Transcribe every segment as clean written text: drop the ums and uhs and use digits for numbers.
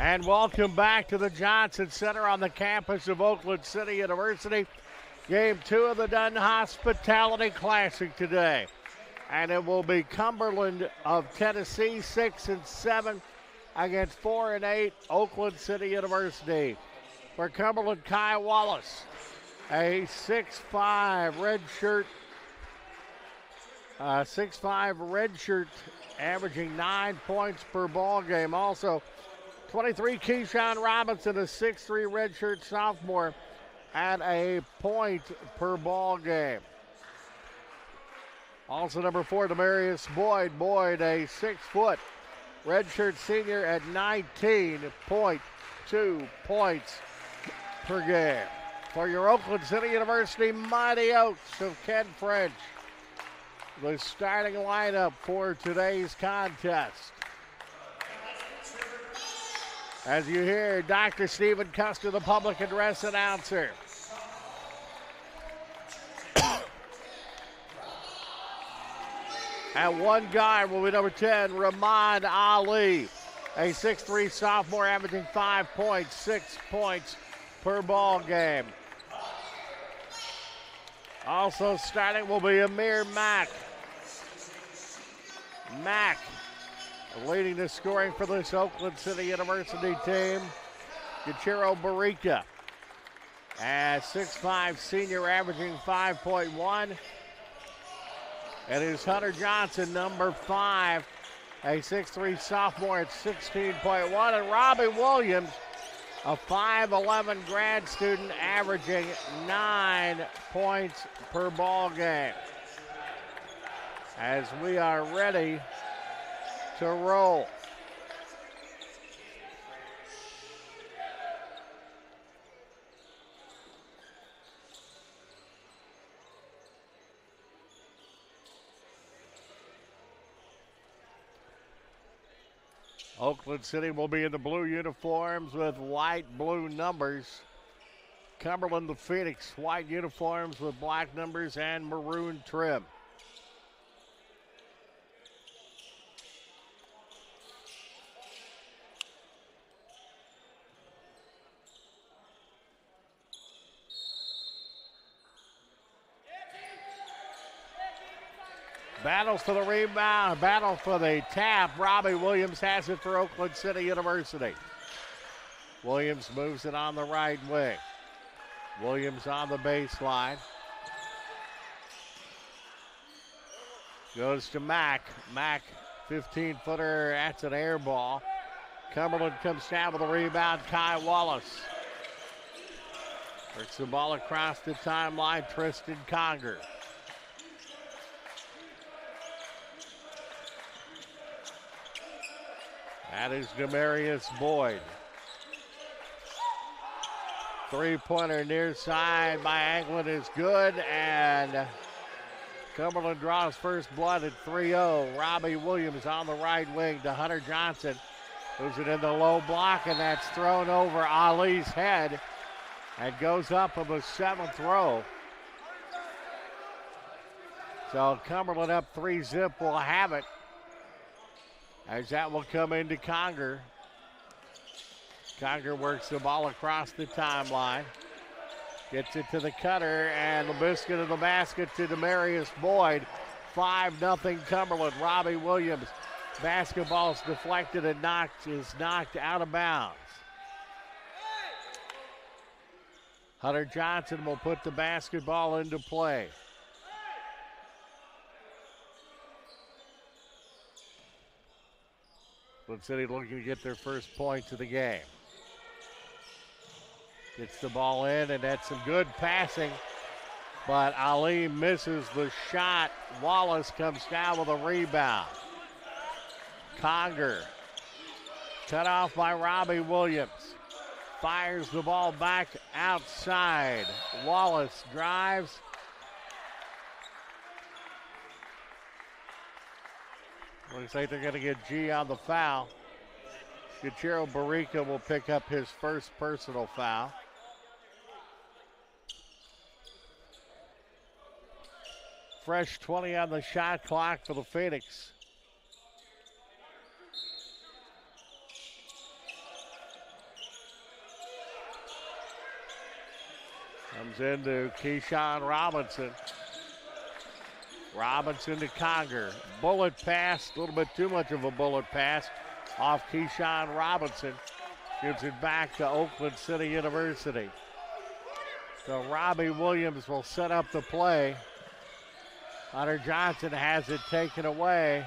And welcome back to the Johnson Center on the campus of Oakland City University. Game 2 of the Dunn Hospitality Classic today. And it will be Cumberland of Tennessee, 6-7, against 4-8 Oakland City University. For Cumberland, Kai Wallace, a 6'5" redshirt, averaging 9 points per ball game. Also, 23, Keyshawn Robinson, a 6'3" redshirt sophomore, at a point per ball game. Also, number 4, Demarius Boyd. Boyd, a 6-foot redshirt senior, at 19.2 points per game. For your Oakland City University Mighty Oaks of Ken French, the starting lineup for today's contest. As you hear, Dr. Stephen Custer, the public address announcer. At one guard will be number 10, Ramon Ali, a 6'3" sophomore, averaging 5 points, 6 points per ball game. Also starting will be Amir Mack. Mack leading the scoring for this Oakland City University team. Gachiro Barica, a 6'5" senior, averaging 5.1. And is Hunter Johnson, number 5, a 6'3" sophomore, at 16.1. And Robbie Williams, a 5'11" grad student, averaging 9 points per ball game. As we are ready to roll. Oakland City will be in the blue uniforms with white blue numbers. Cumberland, the Phoenix, white uniforms with black numbers and maroon trim. Battles for the rebound, battle for the tap. Robbie Williams has it for Oakland City University. Williams moves it on the right wing. Williams on the baseline. Goes to Mack. Mack, 15-footer, that's an air ball. Cumberland comes down with a rebound. Kai Wallace works the ball across the timeline. Tristan Conger. That is Demarius Boyd. Three-pointer near side by Anglin is good, and Cumberland draws first blood at 3-0. Robbie Williams on the right wing to Hunter Johnson. Moves it in the low block, and that's thrown over Ali's head and goes up on the 7th row. So Cumberland up 3-zip will have it, as that will come into Conger. Conger works the ball across the timeline. Gets it to the cutter, and the biscuit of the basket to Demarius Boyd. 5-0 Cumberland. Robbie Williams, basketball's deflected and is knocked out of bounds. Hunter Johnson will put the basketball into play. Oakland City looking to get their first points of the game. Gets the ball in, and that's some good passing, but Ali misses the shot. Wallace comes down with a rebound. Conger, cut off by Robbie Williams. Fires the ball back outside. Wallace drives. Looks like they're going to get G on the foul. Gachiro Barica will pick up his first personal foul. Fresh 20 on the shot clock for the Phoenix. Comes into Keyshawn Robinson. Robinson to Conger. Bullet pass, a little bit too much of a bullet pass off Keyshawn Robinson. Gives it back to Oakland City University. So Robbie Williams will set up the play. Hunter Johnson has it taken away.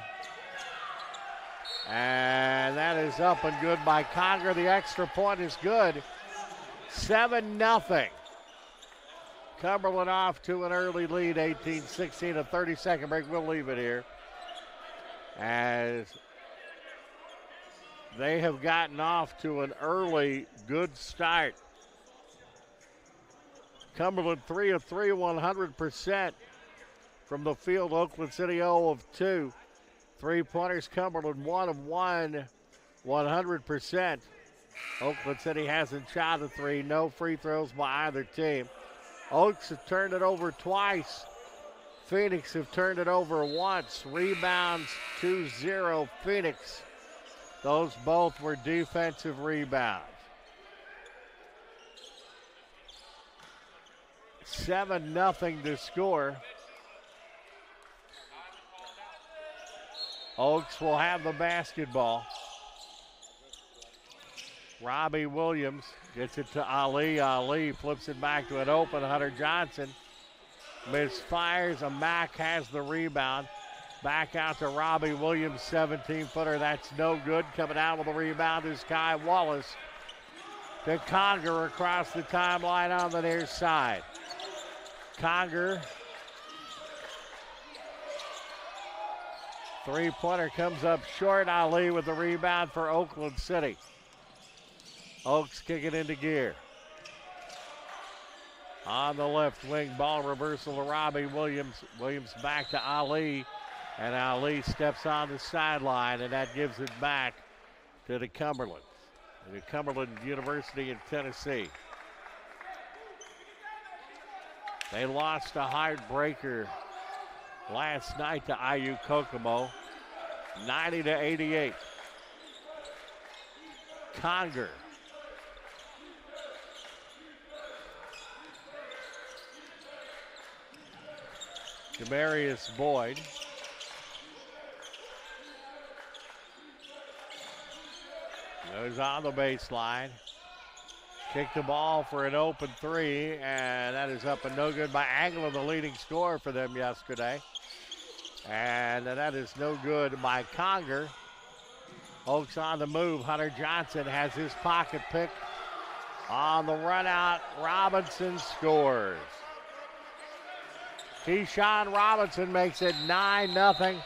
And that is up and good by Conger. The extra point is good. 7-0. Cumberland off to an early lead, 18-16, a 30-second break. We'll leave it here as they have gotten off to an early good start. Cumberland 3 of 3, 100% from the field. Oakland City 0 of 2. Three-pointers, Cumberland 1 of 1, 100%. Oakland City hasn't shot a three. No free throws by either team. Oaks have turned it over twice. Phoenix have turned it over once. Rebounds 2-0 Phoenix. Those both were defensive rebounds. 7-0 to score. Oaks will have the basketball. Robbie Williams gets it to Ali. Ali flips it back to an open Hunter Johnson. Misfires. Mack has the rebound. Back out to Robbie Williams, 17-footer. That's no good. Coming out with the rebound is Kai Wallace. To Conger across the timeline on the near side. Conger. Three-pointer comes up short. Ali with the rebound for Oakland City. Oaks kick it into gear. On the left wing, ball reversal to Robbie Williams. Williams back to Ali. And Ali steps on the sideline, and that gives it back to the Cumberland. The Cumberland University in Tennessee. They lost a heartbreaker last night to IU Kokomo, 90-88. Conger. Demarius Boyd. Goes on the baseline. Kick the ball for an open three, and that is up and no good by Anglin, the leading scorer for them yesterday. And that is no good by Conger. Oaks on the move. Hunter Johnson has his pocket pick. On the run out, Robinson scores. Keyshawn Robinson makes it 9-0.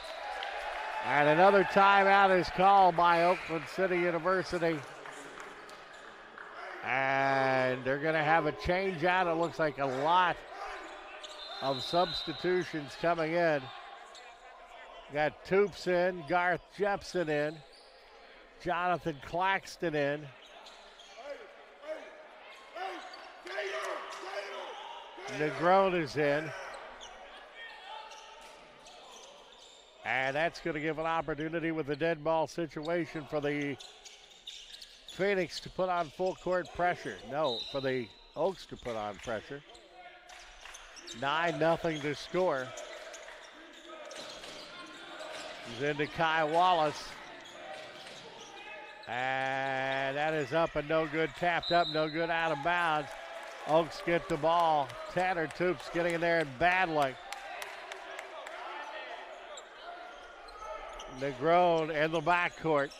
And another timeout is called by Oakland City University. And they're going to have a change out. It looks like a lot of substitutions coming in. Got Toops in, Garth Jepson in, Jonathan Claxton in. Negron is in. And that's going to give an opportunity with the dead ball situation for the Phoenix to put on full court pressure. No, for the Oaks to put on pressure. 9-0 to score. He's into Kai Wallace. And that is up and no good. Tapped up, no good, out of bounds. Oaks get the ball. Tanner Toops getting in there and battling. Negron in the backcourt.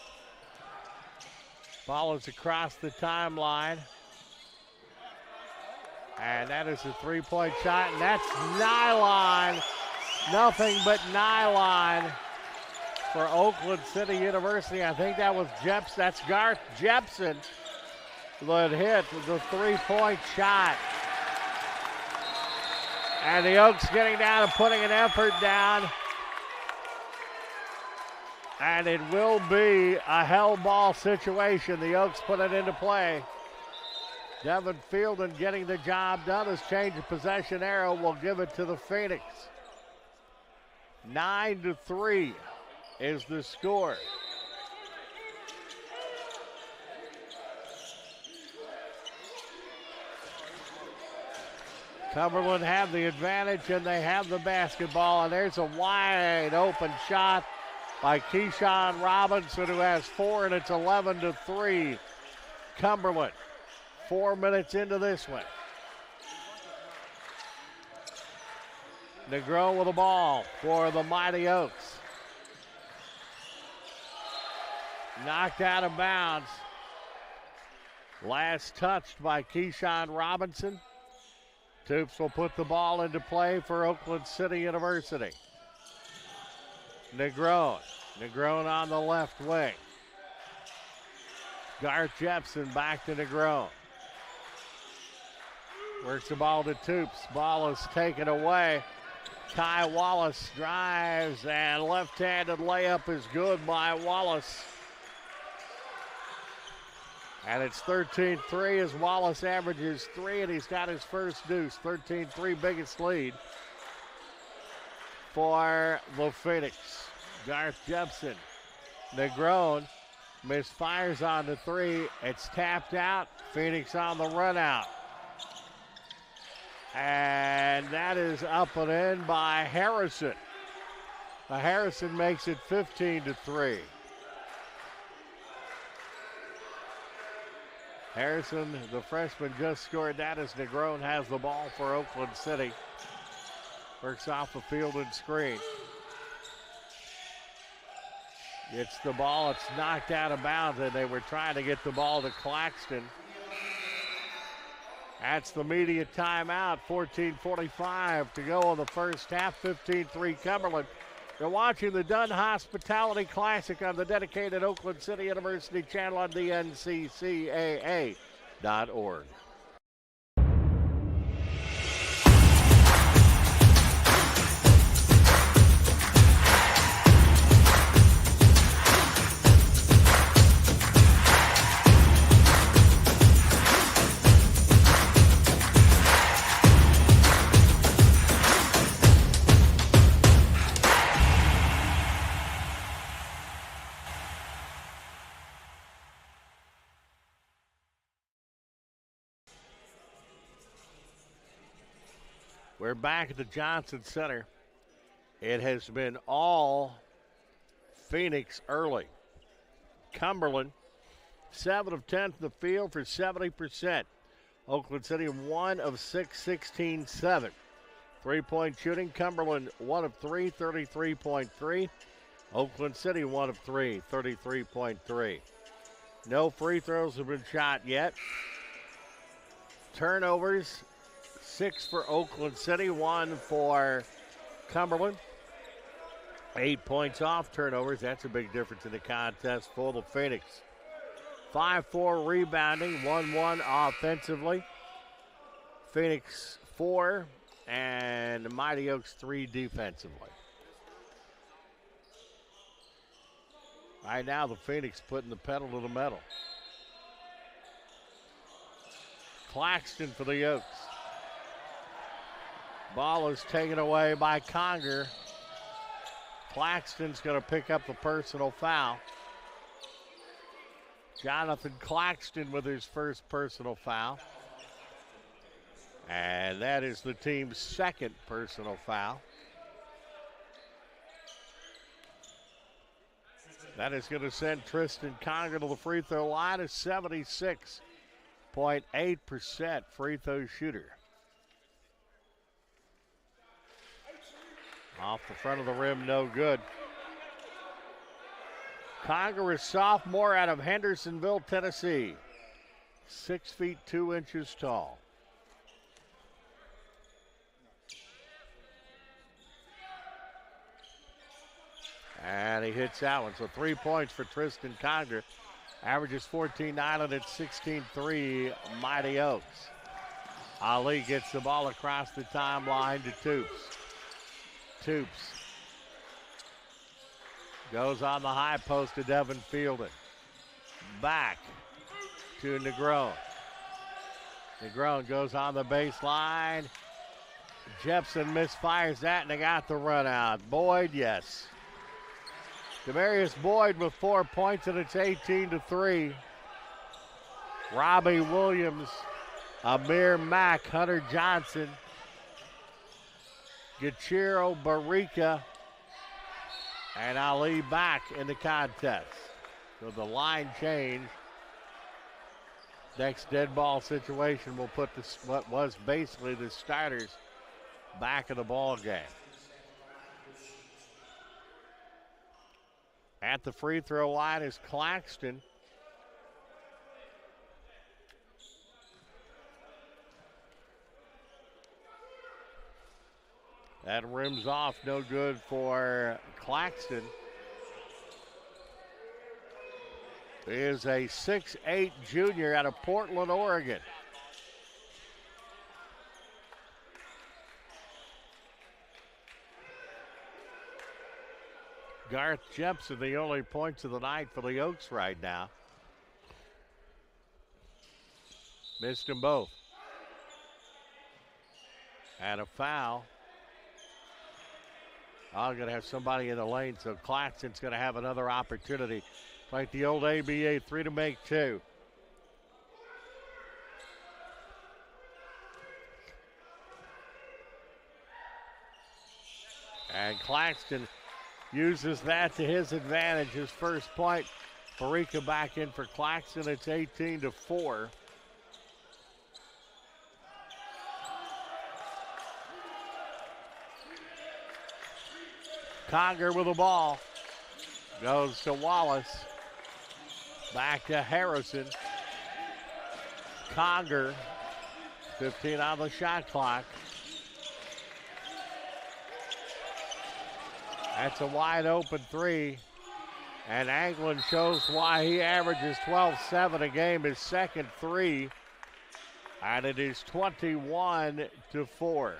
Follows across the timeline. And that is a three-point shot, and that's nylon. Nothing but nylon for Oakland City University. I think that was that's Garth Jepson that hit the three-point shot. And the Oaks getting down and putting an effort down. And it will be a hell ball situation. The Oaks put it into play. Devin Fielden getting the job done. His change of possession arrow will give it to the Phoenix. 9-3 is the score. Cumberland have the advantage, and they have the basketball, and there's a wide open shot by Keyshawn Robinson, who has 4, and it's 11-3. Cumberland, 4 minutes into this one. Negron with the ball for the Mighty Oaks. Knocked out of bounds. Last touched by Keyshawn Robinson. Toops will put the ball into play for Oakland City University. Negron on the left wing. Garth Jepson back to Negron. Works the ball to Toops. Ball is taken away. Ty Wallace drives, and left-handed layup is good by Wallace. And it's 13-3 as Wallace averages 3, and he's got his first deuce. 13-3, biggest lead for the Phoenix. Garth Jepson. Negron misfires on the 3. It's tapped out. Phoenix on the run out. And that is up and in by Harrison. Harrison makes it 15-3. Harrison, the freshman, just scored that as Negron has the ball for Oakland City. Works off the field and screen. Gets the ball, it's knocked out of bounds, and they were trying to get the ball to Claxton. That's the media timeout. 14:45 to go in the first half. 15-3 Cumberland. You're watching the Dunn Hospitality Classic on the dedicated Oakland City University channel on DNCCAA.org. We're back at the Johnson Center. It has been all Phoenix early. Cumberland, 7 of 10 from the field for 70%. Oakland City, 1 of 6, 16-7. Three-point shooting, Cumberland, 1 of 3, 33.3. Oakland City, 1 of 3, 33.3. No free throws have been shot yet. Turnovers, 6 for Oakland City, 1 for Cumberland. 8 points off turnovers. That's a big difference in the contest for the Phoenix. 5-4 rebounding, 1-1 offensively. Phoenix 4 and the Mighty Oaks 3 defensively. Right now the Phoenix putting the pedal to the metal. Claxton for the Oaks. Ball is taken away by Conger. Claxton's going to pick up the personal foul. Jonathan Claxton with his first personal foul. And that is the team's second personal foul. That is going to send Tristan Conger to the free throw line, a 76.8% free throw shooter. Off the front of the rim, no good. Conger is sophomore out of Hendersonville, Tennessee. 6 feet 2 inches tall. And he hits that one. So 3 points for Tristan Conger. Averages 14-9 and it's 16-3 Mighty Oaks. Ali gets the ball across the timeline to Toops. Toops goes on the high post to Devin Fielden. Back to Negron. Negron goes on the baseline. Jepson misfires that, and they got the run out. Boyd, yes. Demarius Boyd with 4 points, and it's 18-3. Robbie Williams, Amir Mack, Hunter Johnson, Gachiro Barica and Ali back in the contest. So the line change. Next dead ball situation will put what was basically the starters back in the ball game. At the free throw line is Claxton. That rims off, no good for Claxton. He is a 6'8" junior out of Portland, Oregon. Garth Jepson, the only points of the night for the Oaks right now. Missed them both. And a foul. I'm going to have somebody in the lane, so Claxton's going to have another opportunity. Like the old ABA, 3 to make 2. And Claxton uses that to his advantage, his first point. Barica back in for Claxton. It's 18-4. Conger with the ball. Goes to Wallace. Back to Harrison. Conger. 15 on the shot clock. That's a wide open 3. And Anglin shows why he averages 12-7 a game, his second 3. And it is 21-4.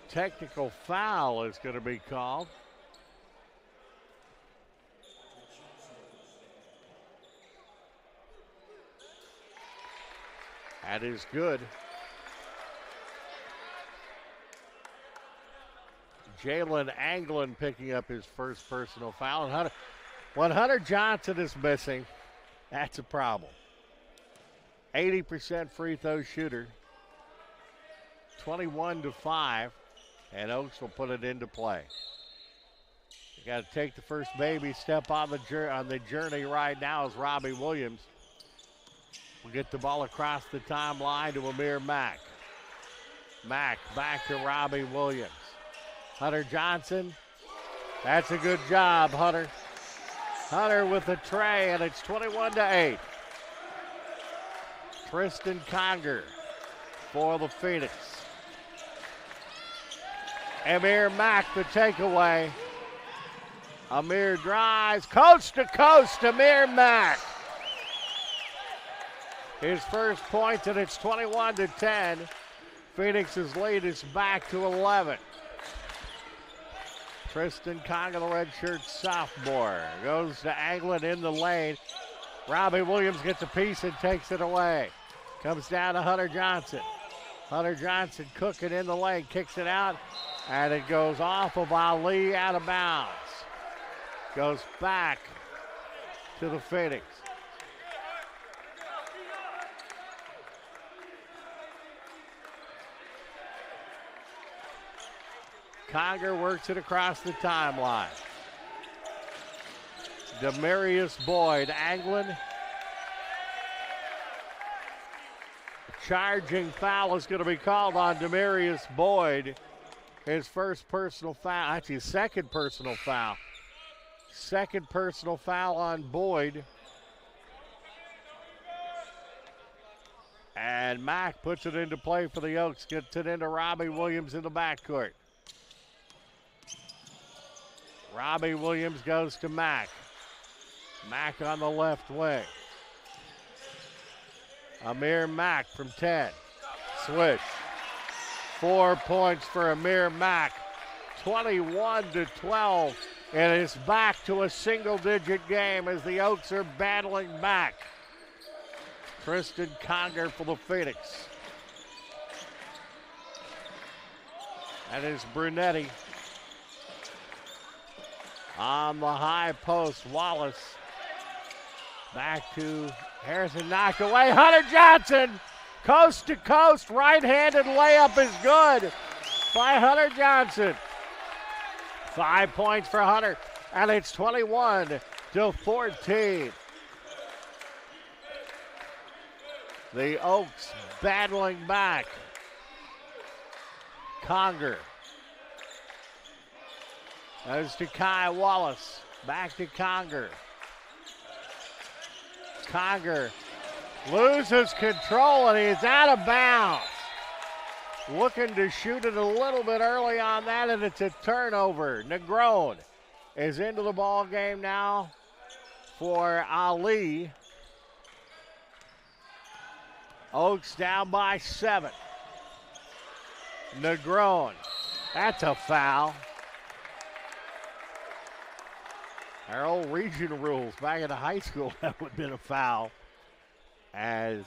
Technical foul is going to be called. That is good. Jalen Anglin picking up his first personal foul. And when Hunter Johnson is missing, that's a problem. 80% free throw shooter. 21-5. And Oaks will put it into play. You got to take the first baby step on the journey right now as Robbie Williams will get the ball across the timeline to Amir Mack. Mack back to Robbie Williams. Hunter Johnson. That's a good job, Hunter. Hunter with the tray, and it's 21-8. Tristan Conger for the Phoenix. Amir Mack, the takeaway. Amir drives coast to coast. Amir Mack. His first point, and it's 21-10. Phoenix's lead is back to 11. Tristan Conger, the redshirt sophomore, goes to Anglin in the lane. Robbie Williams gets a piece and takes it away. Comes down to Hunter Johnson. Hunter Johnson cooking in the lane, kicks it out. And it goes off of Ali out of bounds. Goes back to the Phoenix. Conger works it across the timeline. Demarius Boyd, Anglin. Charging foul is going to be called on Demarius Boyd. His first personal foul, actually his second personal foul. Second personal foul on Boyd. And Mack puts it into play for the Oaks, gets it into Robbie Williams in the backcourt. Robbie Williams goes to Mack. Mack on the left wing. Amir Mack from 10. Switch. 4 points for Amir Mack. 21-12. And it's back to a single-digit game as the Oaks are battling back. Tristan Conger for the Phoenix. That is Brunetti. On the high post, Wallace Back to Harrison, knocked away. Hunter Johnson, coast to coast, right-handed layup is good by Hunter Johnson. 5 points for Hunter, and it's 21-14. The Oaks battling back. Conger. Goes to Kai Wallace. Back to Conger. Conger loses control and he's out of bounds. Looking to shoot it a little bit early on that, and it's a turnover. Negron is into the ball game now for Ali. Oaks down by 7. Negron. That's a foul. Our old regional rules back in the high school, that would have been a foul. As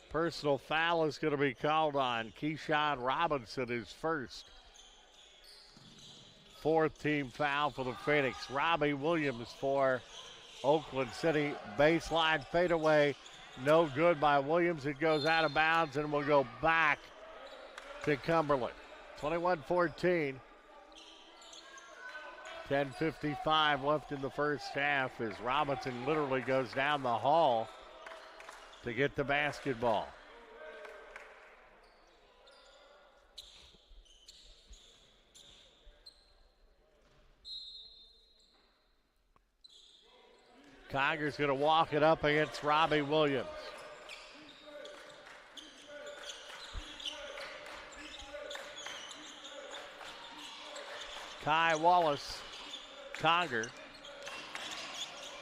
personal foul is going to be called on Keyshawn Robinson, his first. 4th team foul for the Phoenix. Robbie Williams for Oakland City. Baseline fadeaway, no good by Williams. It goes out of bounds and will go back to Cumberland. 21-14. 10:55 left in the first half as Robinson literally goes down the hall to get the basketball. Conger's going to walk it up against Robbie Williams. Kai Wallace. Conger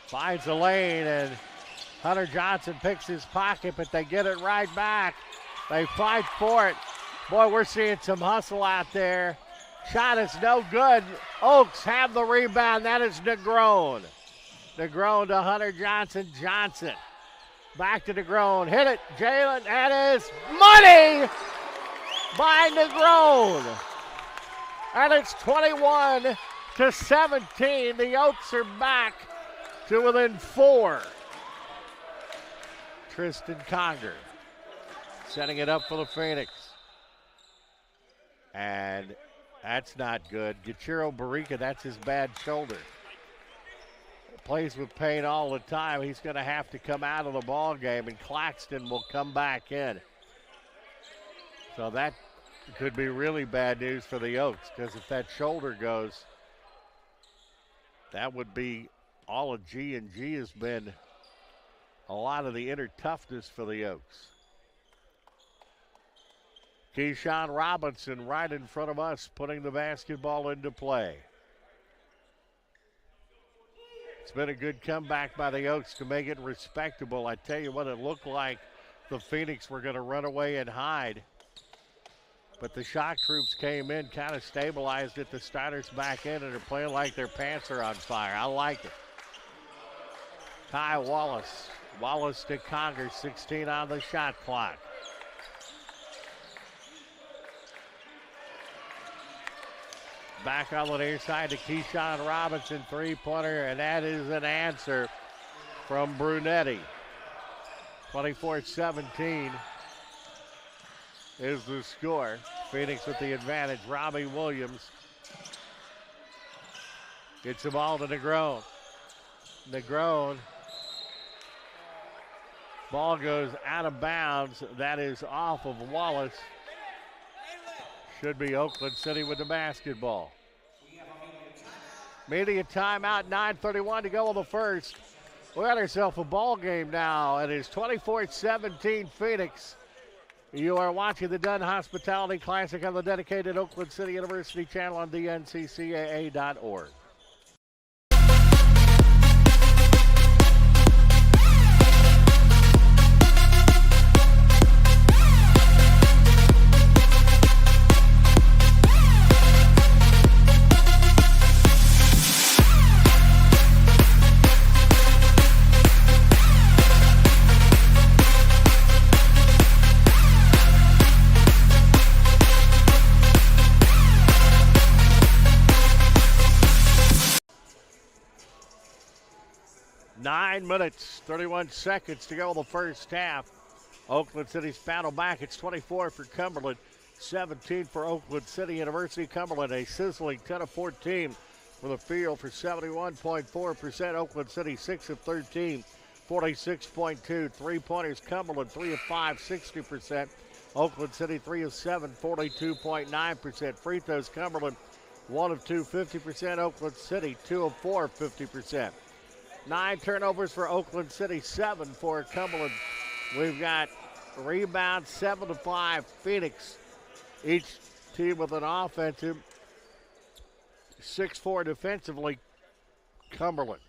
finds the lane, and Hunter Johnson picks his pocket, but they get it right back. They fight for it. Boy, we're seeing some hustle out there. Shot is no good. Oaks have the rebound. That is Negron. Negron to Hunter Johnson. Johnson back to Negron. Hit it, Jalen. That is money by Negron. And it's 21-17. The Oaks are back to within 4. Tristan Conger setting it up for the Phoenix. And that's not good. Gachiro Barica, that's his bad shoulder. Plays with pain all the time. He's going to have to come out of the ball game, and Claxton will come back in. So that could be really bad news for the Oaks, because if that shoulder goes, that would be all of G&G has been a lot of the inner toughness for the Oaks. Keyshawn Robinson right in front of us putting the basketball into play. It's been a good comeback by the Oaks to make it respectable. I tell you what, it looked like the Phoenix were going to run away and hide. But the Shock Troops came in, kind of stabilized it. The starters back in and are playing like their pants are on fire. I like it. Kai Wallace. Wallace to Conger, 16 on the shot clock. Back on the near side to Keyshawn Robinson, three-pointer, and that is an answer from Brunetti. 24-17 is the score. Phoenix with the advantage. Robbie Williams gets the ball to Negron. Negron. Ball goes out of bounds. That is off of Wallace. Should be Oakland City with the basketball. Media timeout, 9:31 to go in the first. We got ourselves a ball game now. It is 24-17 Phoenix. You are watching the Dunn Hospitality Classic on the dedicated Oakland City University channel on dnccaa.org. 9 minutes, 31 seconds to go in the first half. Oakland City's battle back. It's 24 for Cumberland, 17 for Oakland City University. Cumberland a sizzling 10 of 14 from the field for 71.4%. Oakland City 6 of 13, 46.2. Three-pointers, Cumberland 3 of 5, 60%. Oakland City 3 of 7, 42.9%. Free throws, Cumberland 1 of 2, 50%. Oakland City 2 of 4, 50%. 9 turnovers for Oakland City, 7 for Cumberland. We've got rebounds 7 to 5. Phoenix, each team with an offensive. 6-4 defensively, Cumberland.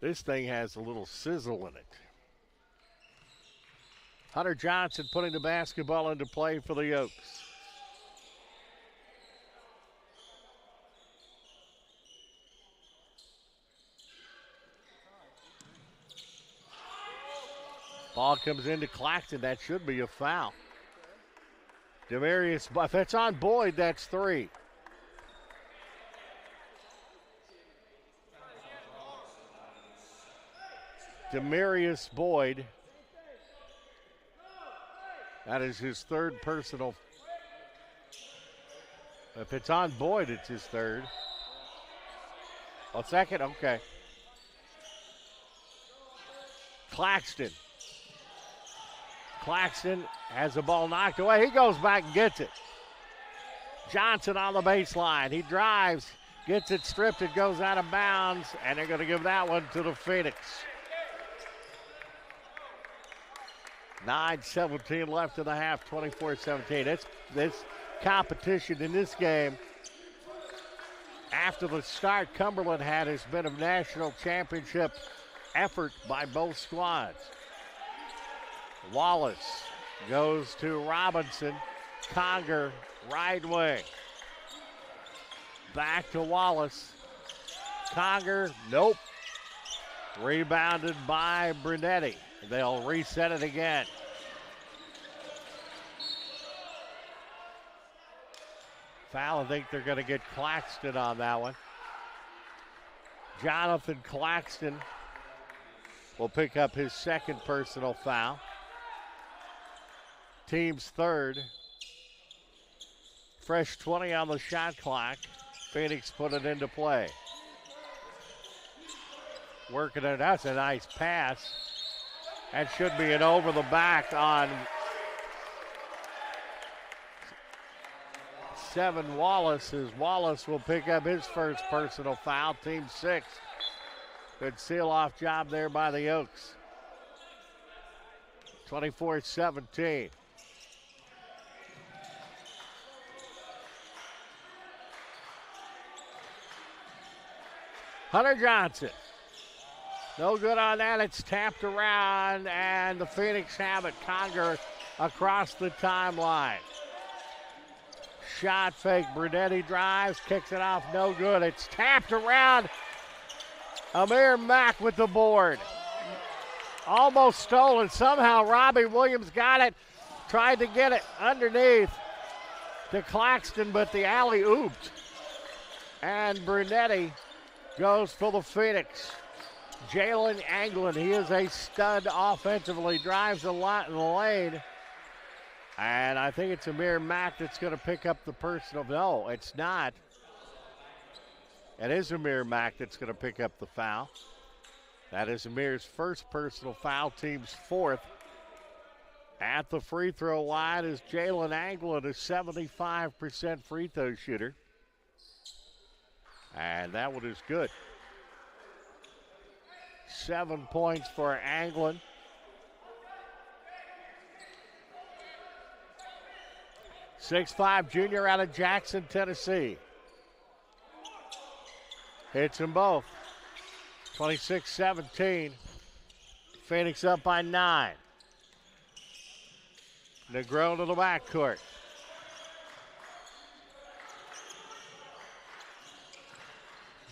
This thing has a little sizzle in it. Hunter Johnson putting the basketball into play for the Oaks. Ball comes into Claxton. That should be a foul. Demarius, if that's on Boyd, that's 3. Demarius Boyd. That is his third personal. If it's on Boyd, it's his third. Oh, second? Okay. Claxton. Claxton has the ball knocked away. He goes back and gets it. Johnson on the baseline. He drives, gets it stripped. It goes out of bounds, and they're going to give that one to the Phoenix. 9:17 left in the half, 24-17. This competition in this game, after the start Cumberland had, has been a national championship effort by both squads. Wallace goes to Robinson. Conger, right wing. Back to Wallace. Conger, nope. Rebounded by Brunetti. They'll reset it again. Foul, I think they're going to get Claxton on that one. Jonathan Claxton will pick up his second personal foul. Team's third. Fresh 20 on the shot clock. Phoenix put it into play. Working it, that's a nice pass. That should be an over the back on 7 Wallace, as Wallace will pick up his first personal foul. Team 6. Good seal-off job there by the Oaks. 24-17. Hunter Johnson. No good on that. It's tapped around, and the Phoenix have it. Conger across the timeline. Shot fake. Brunetti drives, kicks it off. No good. It's tapped around. Amir Mack with the board. Almost stolen. Somehow Robbie Williams got it. Tried to get it underneath to Claxton, but the alley ooped. And Brunetti goes for the Phoenix. Jalen Anglin, he is a stud offensively, drives a lot in the lane. And I think it's Amir Mack that's going to pick up the personal. No, it's not. It is Amir Mack that's going to pick up the foul. That is Amir's first personal foul, team's fourth. At the free throw line is Jalen Anglin, a 75% free throw shooter. And that one is good. 7 points for Anglin. .65 junior out of Jackson, Tennessee. Hits them both. 26-17. Phoenix up by 9. Negron to the backcourt.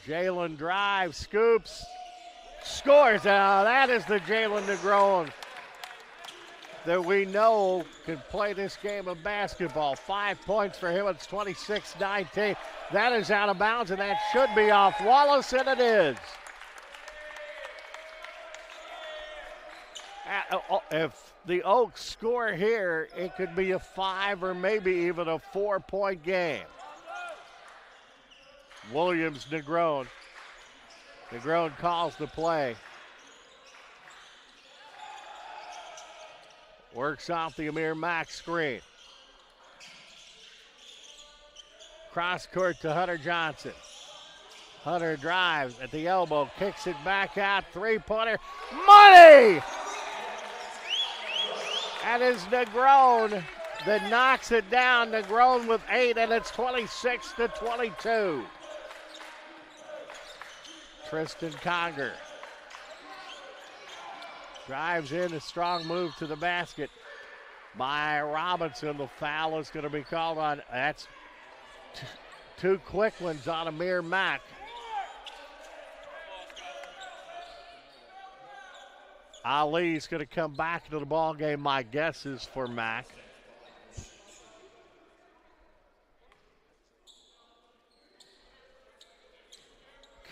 Jalen drives, scoops, scores. That is the Jalen Negron that we know can play this game of basketball. 5 points for him. It's 26-19. That is out of bounds, and that should be off Wallace, and it is. If the Oaks score here, it could be a 5 or maybe even a 4-point game. Williams, Negron. Negron calls the play. Works off the Amir Mack screen. Cross court to Hunter Johnson. Hunter drives at the elbow, kicks it back out, three-pointer. Money! And it's Negron that knocks it down. Negron with 8, and it's 26-22. Tristan Conger drives in, a strong move to the basket by Robinson. The foul is going to be called on. That's two quick ones on Amir Mack. Ali's going to come back into the ball game. My guess is for Mack.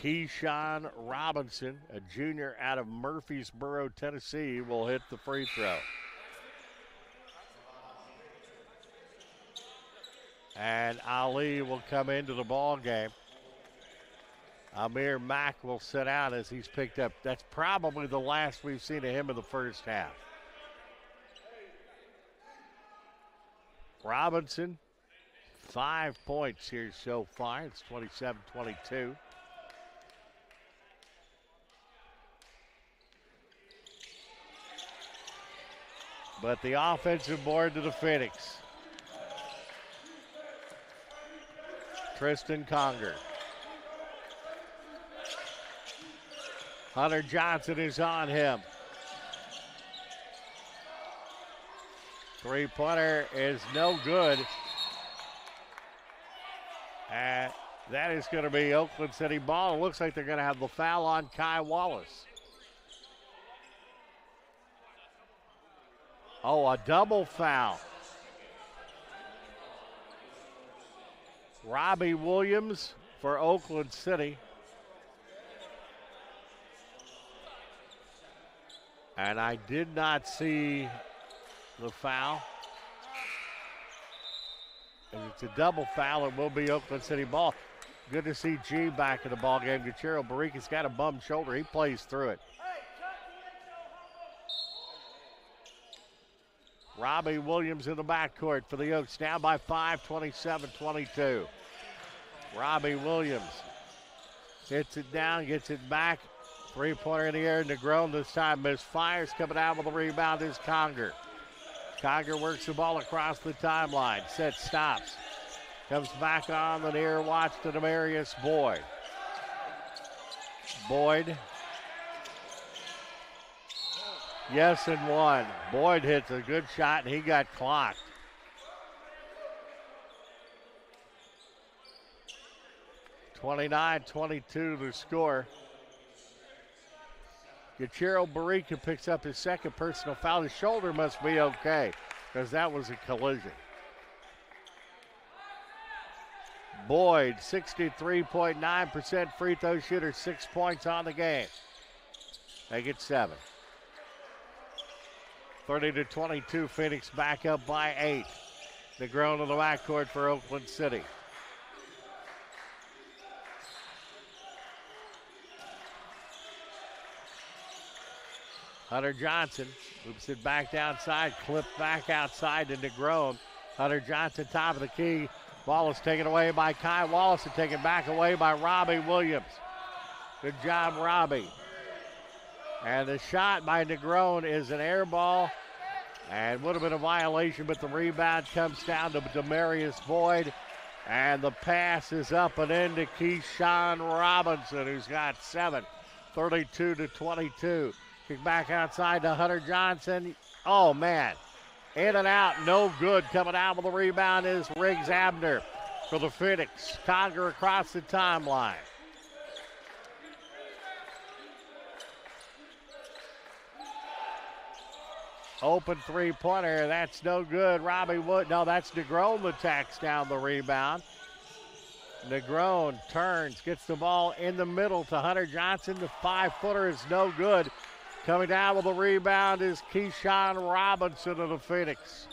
Keyshawn Robinson, a junior out of Murfreesboro, Tennessee, will hit the free throw. And Ali will come into the ball game. Amir Mack will sit out as he's picked up. That's probably the last we've seen of him in the first half. Robinson, 5 points here so far. It's 27-22. But the offensive board to the Phoenix. Tristan Conger. Hunter Johnson is on him. Three-pointer is no good. And that is going to be Oakland City ball. It looks like they're going to have the foul on Kai Wallace. Oh, a double foul. Robbie Williams for Oakland City. And I did not see the foul. And it's a double foul. It will be Oakland City ball. Good to see G back in the ball game. Gachero Barrica's got a bum shoulder. He plays through it. Robbie Williams in the backcourt for the Oaks. Down by 5, 27-22. Robbie Williams hits it down, gets it back. Three-pointer in the air. Negron this time misfires. Coming out with the rebound is Conger. Conger works the ball across the timeline. Set, stops. Comes back on the near watch to Demarius Boyd. Boyd. Yes, and one. Boyd hits a good shot, and he got clocked. (29-22) the score. Gachero Barrica picks up his second personal foul. His shoulder must be okay, because that was a collision. Boyd, 63.9% free throw shooter, 6 points on the game. They get 7. 30-22, Phoenix back up by 8. Negron in the backcourt for Oakland City. Hunter Johnson moves it back downside, clipped back outside to Negron. Hunter Johnson, top of the key. Ball is taken away by Kai Wallace and taken back away by Robbie Williams. Good job, Robbie. And the shot by Negron is an air ball and would have been a violation, but the rebound comes down to Demarius Boyd. And the pass is up and into Keyshawn Robinson, who's got 7, 32-22. Kick back outside to Hunter Johnson. Oh, man. In and out, no good. Coming out with the rebound is Riggs Abner for the Phoenix. Conger across the timeline. Open three-pointer. That's no good. Robbie Wood. No, that's Negron that tacks down the rebound. Negron turns, gets the ball in the middle to Hunter Johnson. The 5-footer is no good. Coming down with the rebound is Keyshawn Robinson of the Phoenix.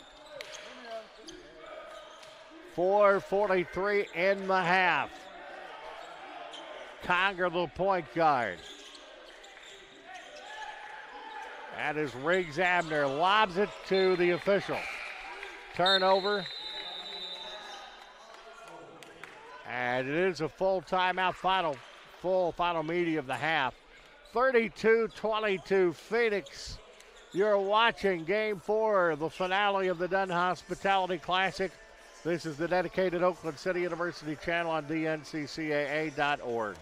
4:43 in the half. Conger, the point guard. That is Riggs Abner. Lobs it to the official. Turnover. And it is a full timeout, final media of the half. 32-22 Phoenix. You're watching Game 4, the finale of the Dunn Hospitality Classic. This is the dedicated Oakland City University channel on dnccaa.org.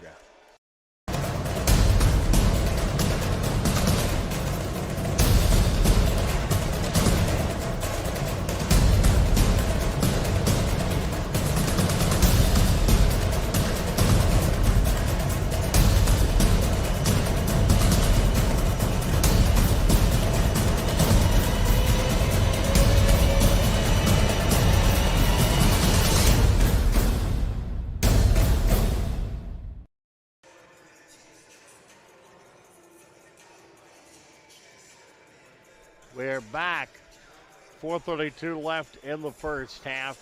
We're back. 4:32 left in the first half.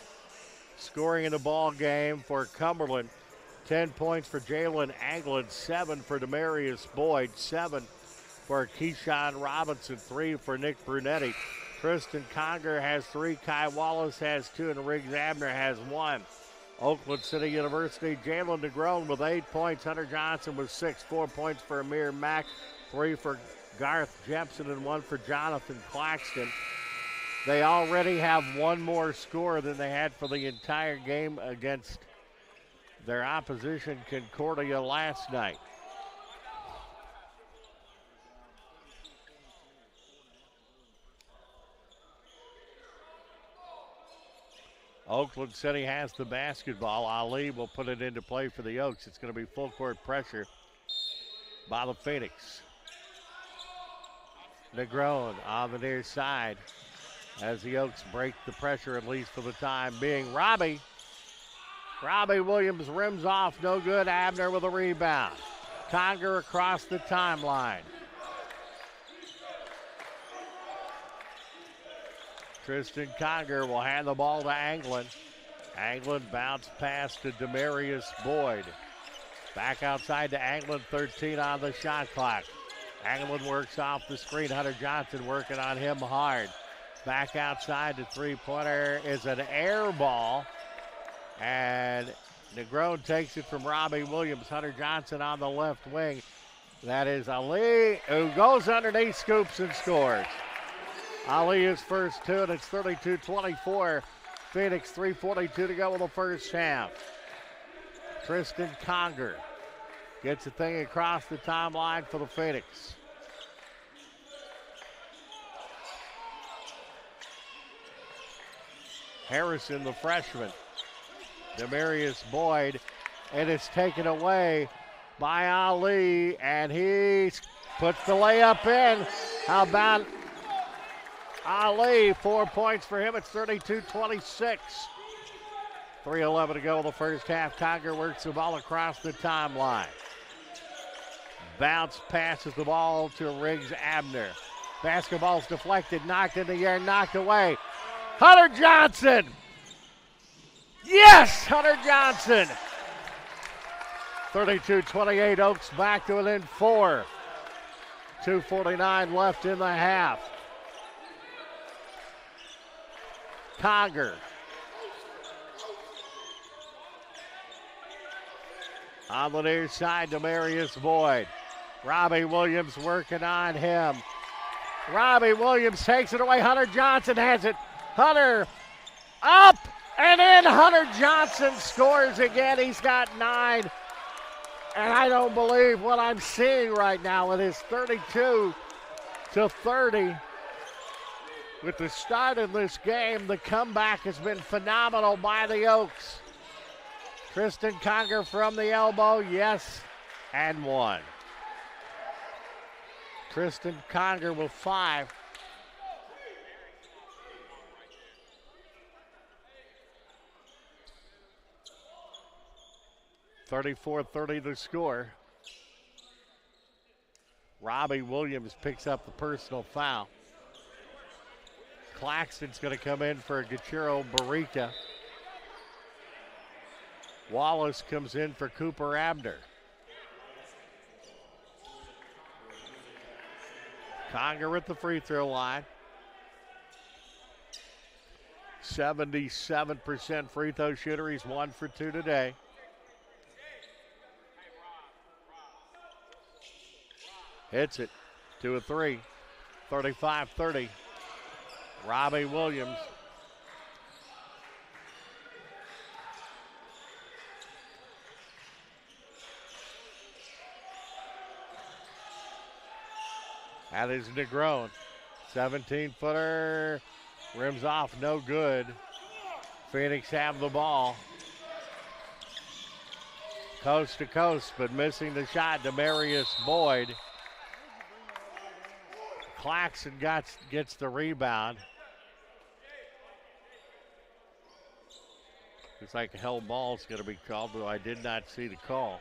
Scoring in the ball game for Cumberland. 10 points for Jalen Anglin, 7 for Demarius Boyd, 7 for Keyshawn Robinson, 3 for Nick Brunetti. Tristan Conger has 3, Kai Wallace has 2, and Riggs Abner has 1. Oakland City University, Jalen Negron with 8 points, Hunter Johnson with 6, 4 points for Amir Mack, 3 for Garth Jepson and 1 for Jonathan Claxton. They already have one more score than they had for the entire game against their opposition, Concordia, last night. Oakland City has the basketball. Ali will put it into play for the Oaks. It's going to be full court pressure by the Phoenix. Negron on the near side as the Oaks break the pressure, at least for the time being. Robbie Williams rims off, no good. Abner with a rebound. Conger across the timeline. Tristan Conger will hand the ball to Anglin. Anglin bounce pass to Demarius Boyd. Back outside to Anglin, 13 on the shot clock. Anglin works off the screen. Hunter Johnson working on him hard. Back outside, the three-pointer is an air ball. And Negron takes it from Robbie Williams. Hunter Johnson on the left wing. That is Ali, who goes underneath, scoops, and scores. Ali is first 2, and it's 32-24. Phoenix, 3:42 to go in the first half. Tristan Conger gets the thing across the timeline for the Phoenix. Harrison, the freshman. Demarius Boyd, and it's taken away by Ali, and he puts the layup in. How about Ali? 4 points for him. It's 32-26. 3:11 to go in the first half. Conger works the ball across the timeline. Bounce passes the ball to Riggs Abner. Basketball's deflected, knocked in the air, knocked away. Hunter Johnson! Yes, Hunter Johnson! 32-28, Oaks back to within 4. 2:49 left in the half. Conger. On the near side, Demarius Boyd. Robbie Williams working on him. Robbie Williams takes it away. Hunter Johnson has it. Hunter up and in. Hunter Johnson scores again. He's got 9. And I don't believe what I'm seeing right now with his 32-30. With the start of this game, the comeback has been phenomenal by the Oaks. Tristan Conger from the elbow, yes, and 1. Tristan Conger with 5. 34-30 the score. Robbie Williams picks up the personal foul. Claxton's going to come in for Gachero Barrica. Wallace comes in for Cooper Abner. Conger at the free throw line. 77% free throw shooter. He's 1 for 2 today. Hits it. 2 of 3. 35-30. Robbie Williams. That is Negron. 17-footer. Rims off, no good. Phoenix have the ball. Coast to coast, but missing the shot. Demarius Boyd. Claxton gets the rebound. Looks like a held ball is going to be called, though I did not see the call.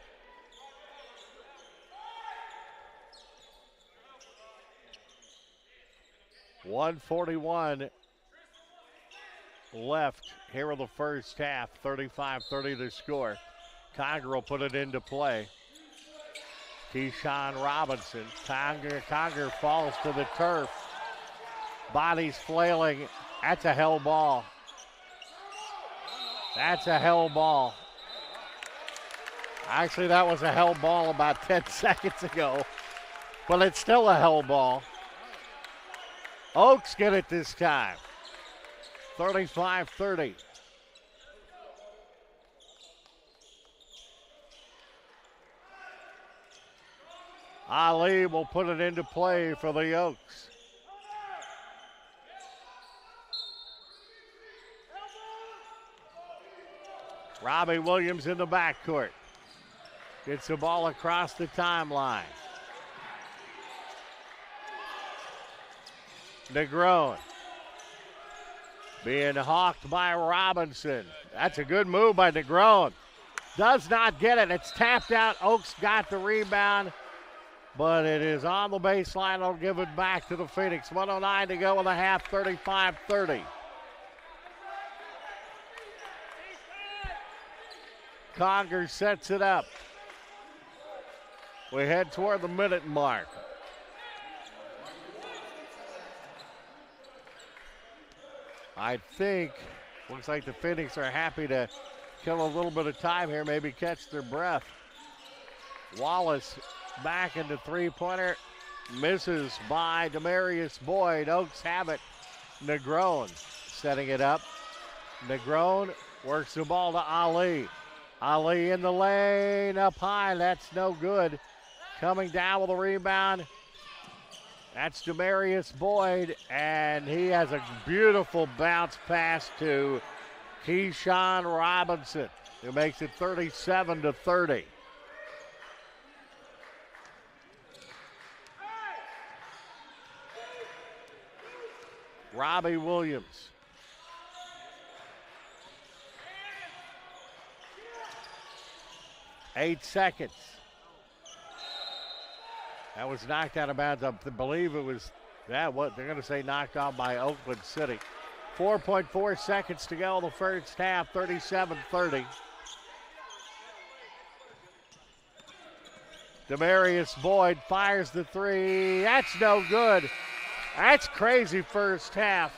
.141 left here in the first half. 35-30 the score. Conger will put it into play. Keyshawn Robinson. Conger falls to the turf. Bodies flailing. That's a hell ball. That's a hell ball. Actually, that was a hell ball about 10 seconds ago. But it's still a hell ball. Oaks get it this time. 35-30. Ali will put it into play for the Oaks. Robbie Williams in the backcourt. Gets the ball across the timeline. Negron being hawked by Robinson. That's a good move by Negron. Does not get it. It's tapped out. Oaks got the rebound, but it is on the baseline. I'll give it back to the Phoenix. 1:09 to go in the half, 35-30. Conger sets it up. We head toward the minute mark. I think, looks like the Phoenix are happy to kill a little bit of time here, maybe catch their breath. Wallace back into three-pointer, misses by Demarius Boyd. Oaks have it. Negron setting it up. Negron works the ball to Ali. Ali in the lane, up high, that's no good. Coming down with a rebound. That's Demarius Boyd, and he has a beautiful bounce pass to Keyshawn Robinson, who makes it 37-30. Robbie Williams. Eight seconds. That was knocked out of bounds. I believe it was what they're going to say knocked off by Oakland City. 4.4 seconds to go in the first half, 37-30. Demarius Boyd fires the three. That's no good. That's crazy first half.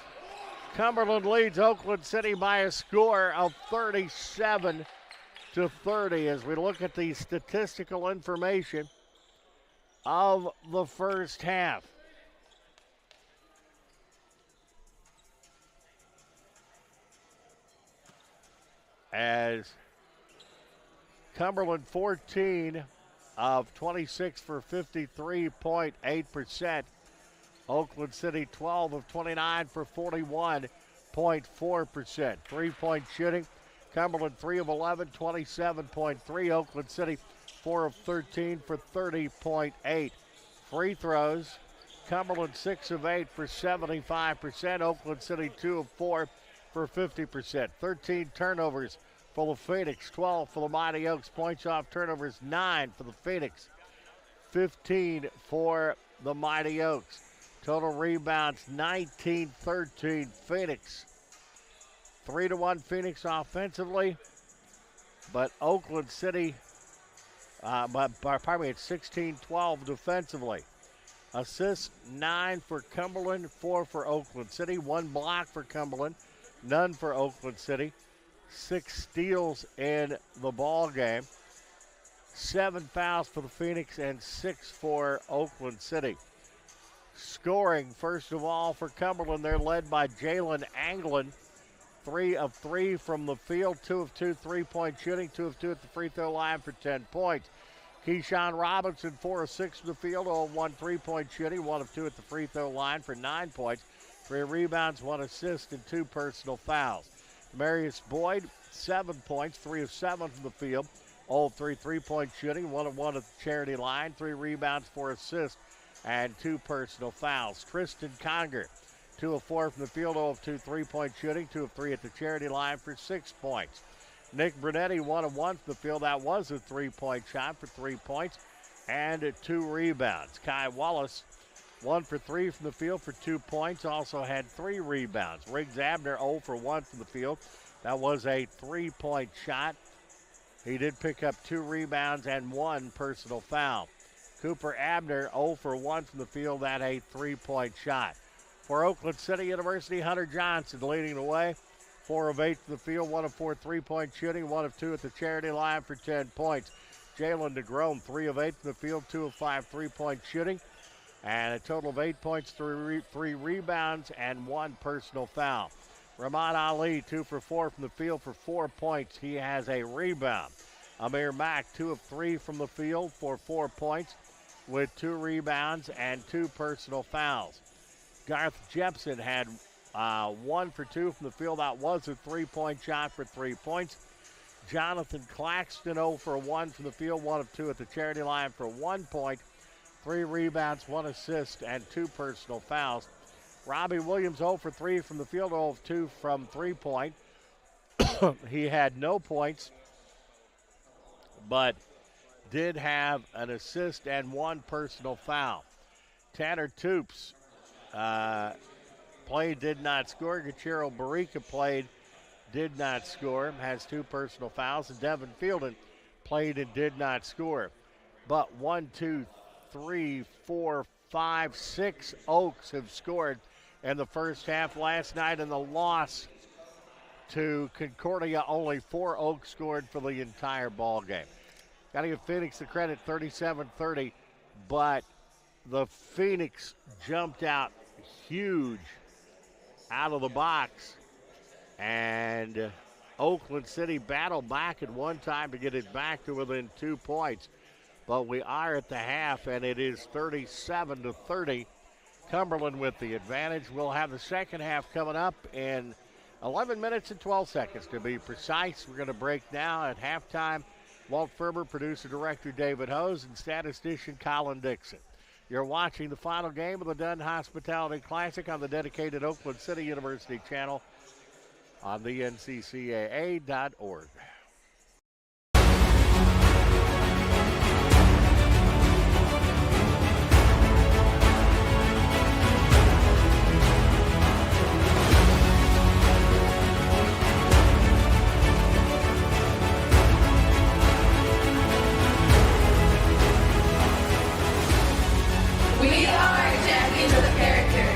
Cumberland leads Oakland City by a score of 37-30 as we look at the statistical information of the first half. As Cumberland 14 of 26 for 53.8%. Oakland City 12 of 29 for 41.4%. Three-point shooting, Cumberland 3 of 11, 27.3. Oakland City 4 of 13 for 30.8. Free throws, Cumberland 6 of 8 for 75%. Oakland City 2 of 4 for 50%. 13 turnovers for the Phoenix, 12 for the Mighty Oaks. Points off turnovers, 9 for the Phoenix, 15 for the Mighty Oaks. Total rebounds, 19-13 Phoenix. 3-1 Phoenix offensively, but Oakland City, it's 16-12 defensively. Assists, 9 for Cumberland, 4 for Oakland City. 1 block for Cumberland, none for Oakland City. 6 steals in the ball game. 7 fouls for the Phoenix and 6 for Oakland City. Scoring, first of all, for Cumberland, they're led by Jalen Anglin. 3 of 3 from the field, 2 of 2 3-point shooting, 2 of 2 at the free throw line for 10 points. Keyshawn Robinson, 4 of 6 from the field, 0 of 1 3-point shooting, 1 of 2 at the free throw line for 9 points. 3 rebounds, 1 assist, and 2 personal fouls. Marius Boyd, 7 points, 3 of 7 from the field, 0 of 3 3-point shooting, 1 of 1 at the charity line, 3 rebounds, 4 assists, and 2 personal fouls. Tristan Conger, 2 of 4 from the field, 0 of 2 3-point shooting, 2 of 3 at the charity line for 6 points. Nick Brunetti, 1 of 1 from the field. That was a 3-point shot for 3 points and 2 rebounds. Kai Wallace, 1 for 3 from the field for 2 points, also had 3 rebounds. Riggs Abner, 0 for 1 from the field. That was a 3-point shot. He did pick up 2 rebounds and 1 personal foul. Cooper Abner, 0 for 1 from the field. That a 3-point shot. For Oakland City University, Hunter Johnson leading the way. 4 of 8 from the field, 1 of 4 3-point shooting, 1 of 2 at the charity line for 10 points. Jalen DeGrome, 3 of 8 from the field, 2 of 5 3-point shooting, and a total of 8 points, 3 rebounds, and 1 personal foul. Ramad Ali, 2 for 4 from the field for 4 points. He has a rebound. Amir Mack, 2 of 3 from the field for 4 points with 2 rebounds and 2 personal fouls. Garth Jepson had 1 for 2 from the field. That was a 3-point shot for 3 points. Jonathan Claxton, 0 for 1 from the field, 1 of 2 at the charity line for 1 point, 3 rebounds, 1 assist, and 2 personal fouls. Robbie Williams, 0 for 3 from the field, 0 of 2 from 3-point. He had no points, but did have an assist and 1 personal foul. Tanner Toops played, did not score. Gachero Barica played, did not score, has 2 personal fouls. And Devin Fielden played and did not score. But 1, 2, 3, 4, 5, 6 Oaks have scored in the first half. Last night in the loss to Concordia, only 4 Oaks scored for the entire ball game. Got to give Phoenix the credit, 37-30, but the Phoenix jumped out huge out of the box, and Oakland City battled back at one time to get it back to within 2 points. But we are at the half, and it is 37-30. Cumberland with the advantage. We'll have the second half coming up in 11 minutes and 12 seconds to be precise. We're going to break now at halftime. Walt Ferber, producer-director David Hose, and statistician Colin Dixon. You're watching the final game of the Dunn Hospitality Classic on the dedicated Oakland City University channel on the NCCAA.org. We are champions of the character.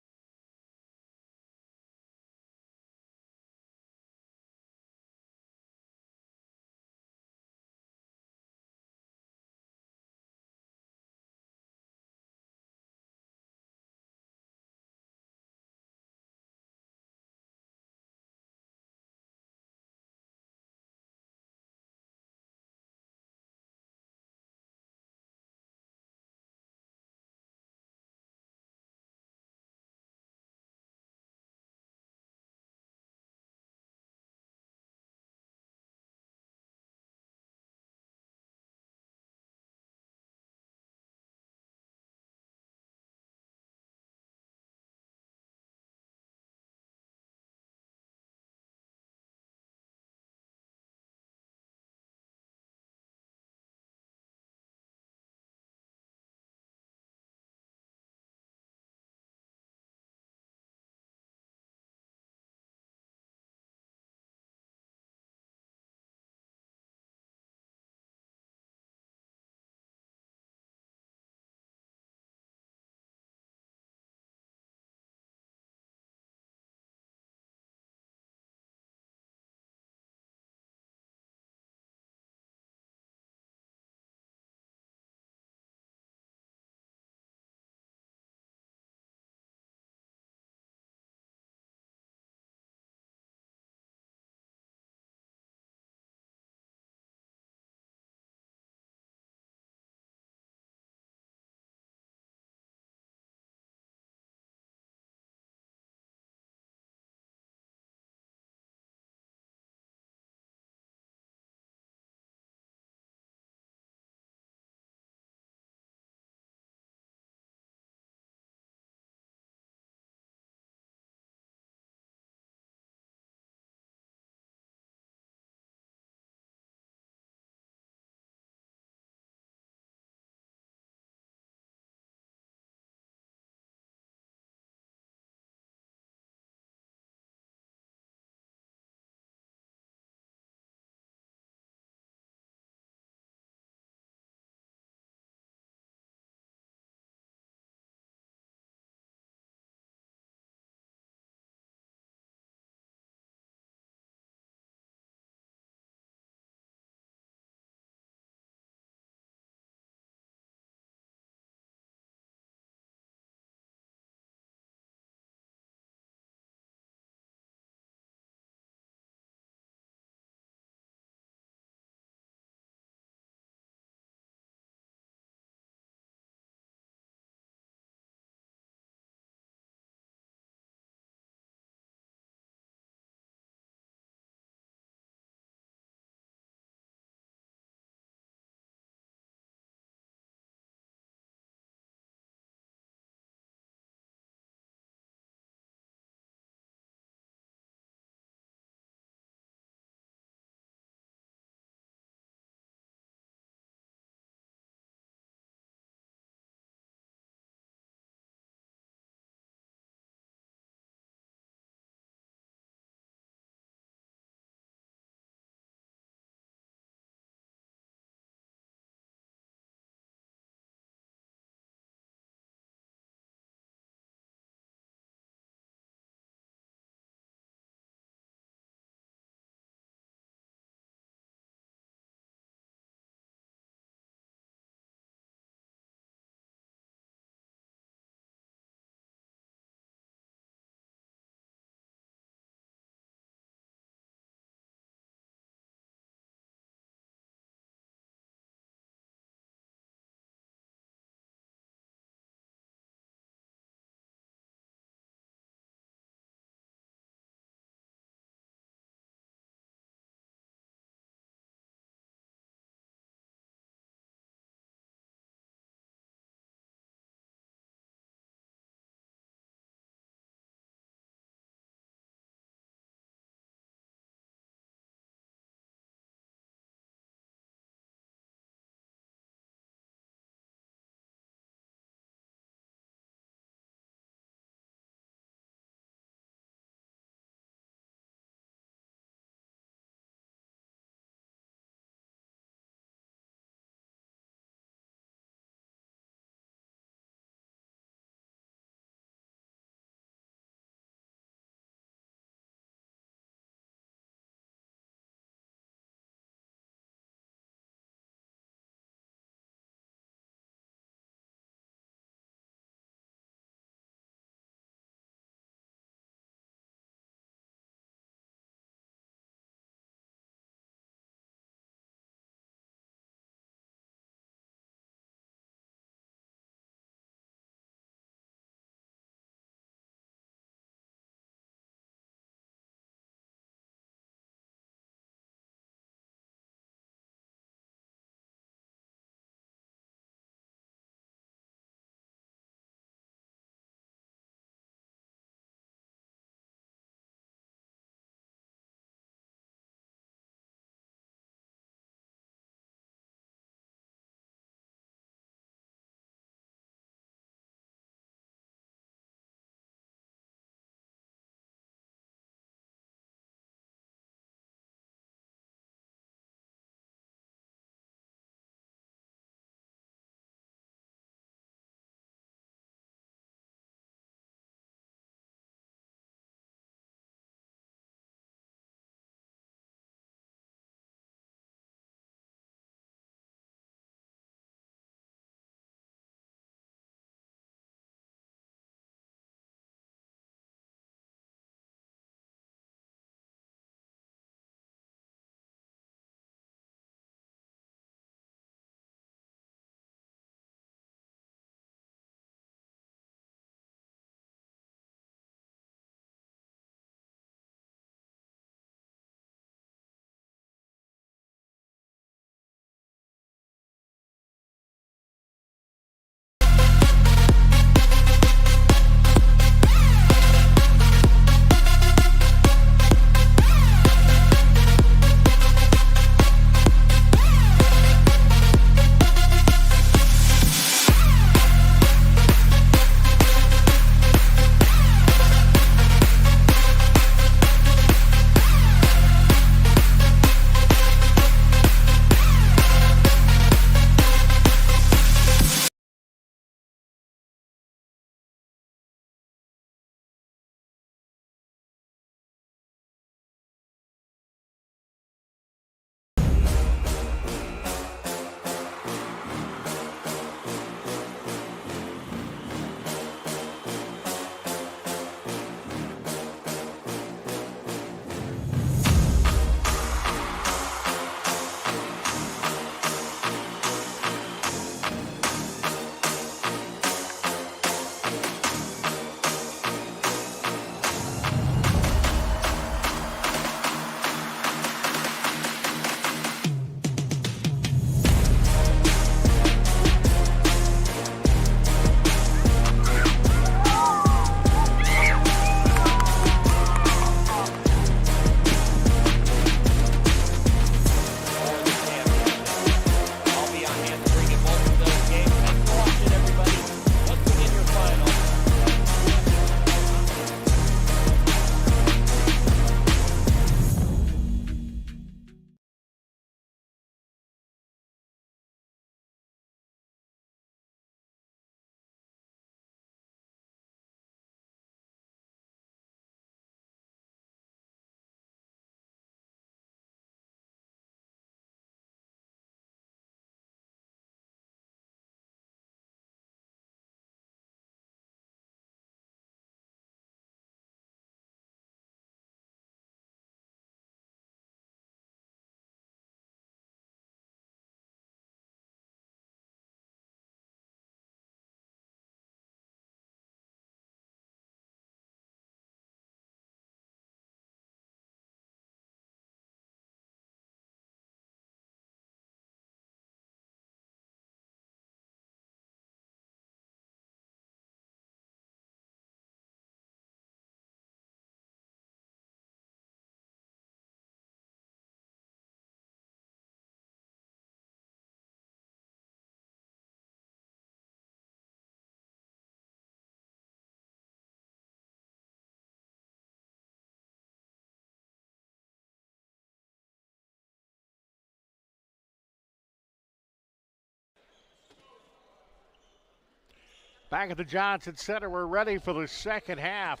Back at the Johnson Center, we're ready for the second half.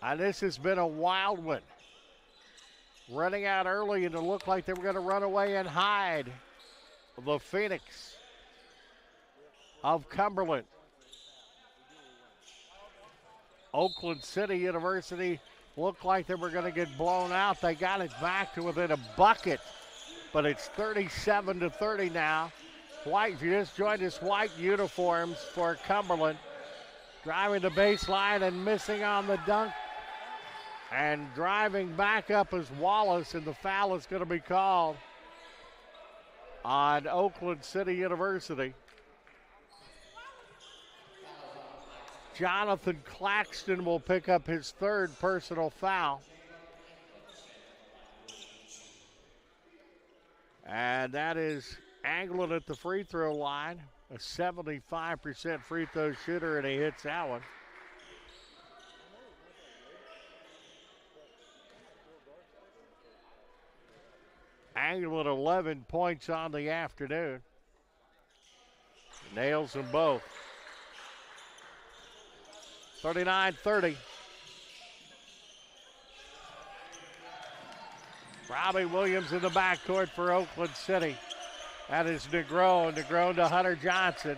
And this has been a wild one. Running out early, and it looked like they were going to run away and hide the Phoenix of Cumberland. Oakland City University looked like they were going to get blown out. They got it back to within a bucket, but it's 37-30 now. White, if you just joined us, white uniforms for Cumberland. Driving the baseline and missing on the dunk. And driving back up is Wallace, and the foul is going to be called on Oakland City University. Jonathan Claxton will pick up his third personal foul. And that is Anglin at the free throw line, a 75% free throw shooter, and he hits that one. Anglin 11 points on the afternoon. Nails them both. 39-30. Robbie Williams in the backcourt for Oakland City. That is Negron. Negron to Hunter Johnson.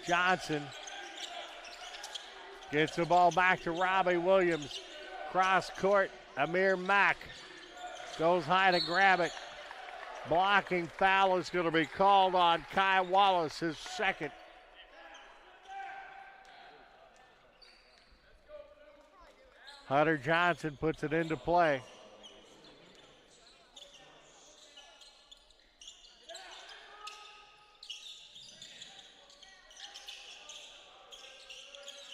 Johnson gets the ball back to Robbie Williams. Cross court, Amir Mack goes high to grab it. Blocking foul is going to be called on Kai Wallace, his second. Hunter Johnson puts it into play.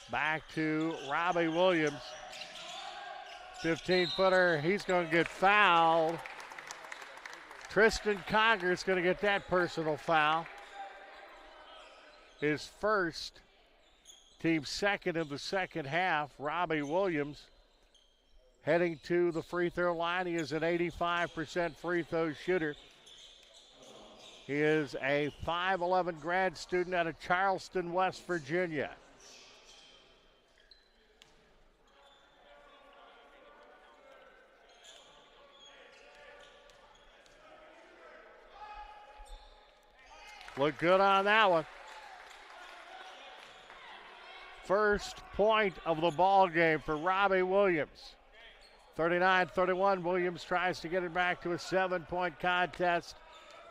Back to Robbie Williams. 15-footer, he's going to get fouled. Tristan Conger is going to get that personal foul. His first, team second in the second half. Robbie Williams heading to the free throw line. He is an 85% free throw shooter. He is a 5'11" grad student out of Charleston, West Virginia. Look good on that one. First point of the ball game for Robbie Williams. 39-31, Williams tries to get it back to a 7-point contest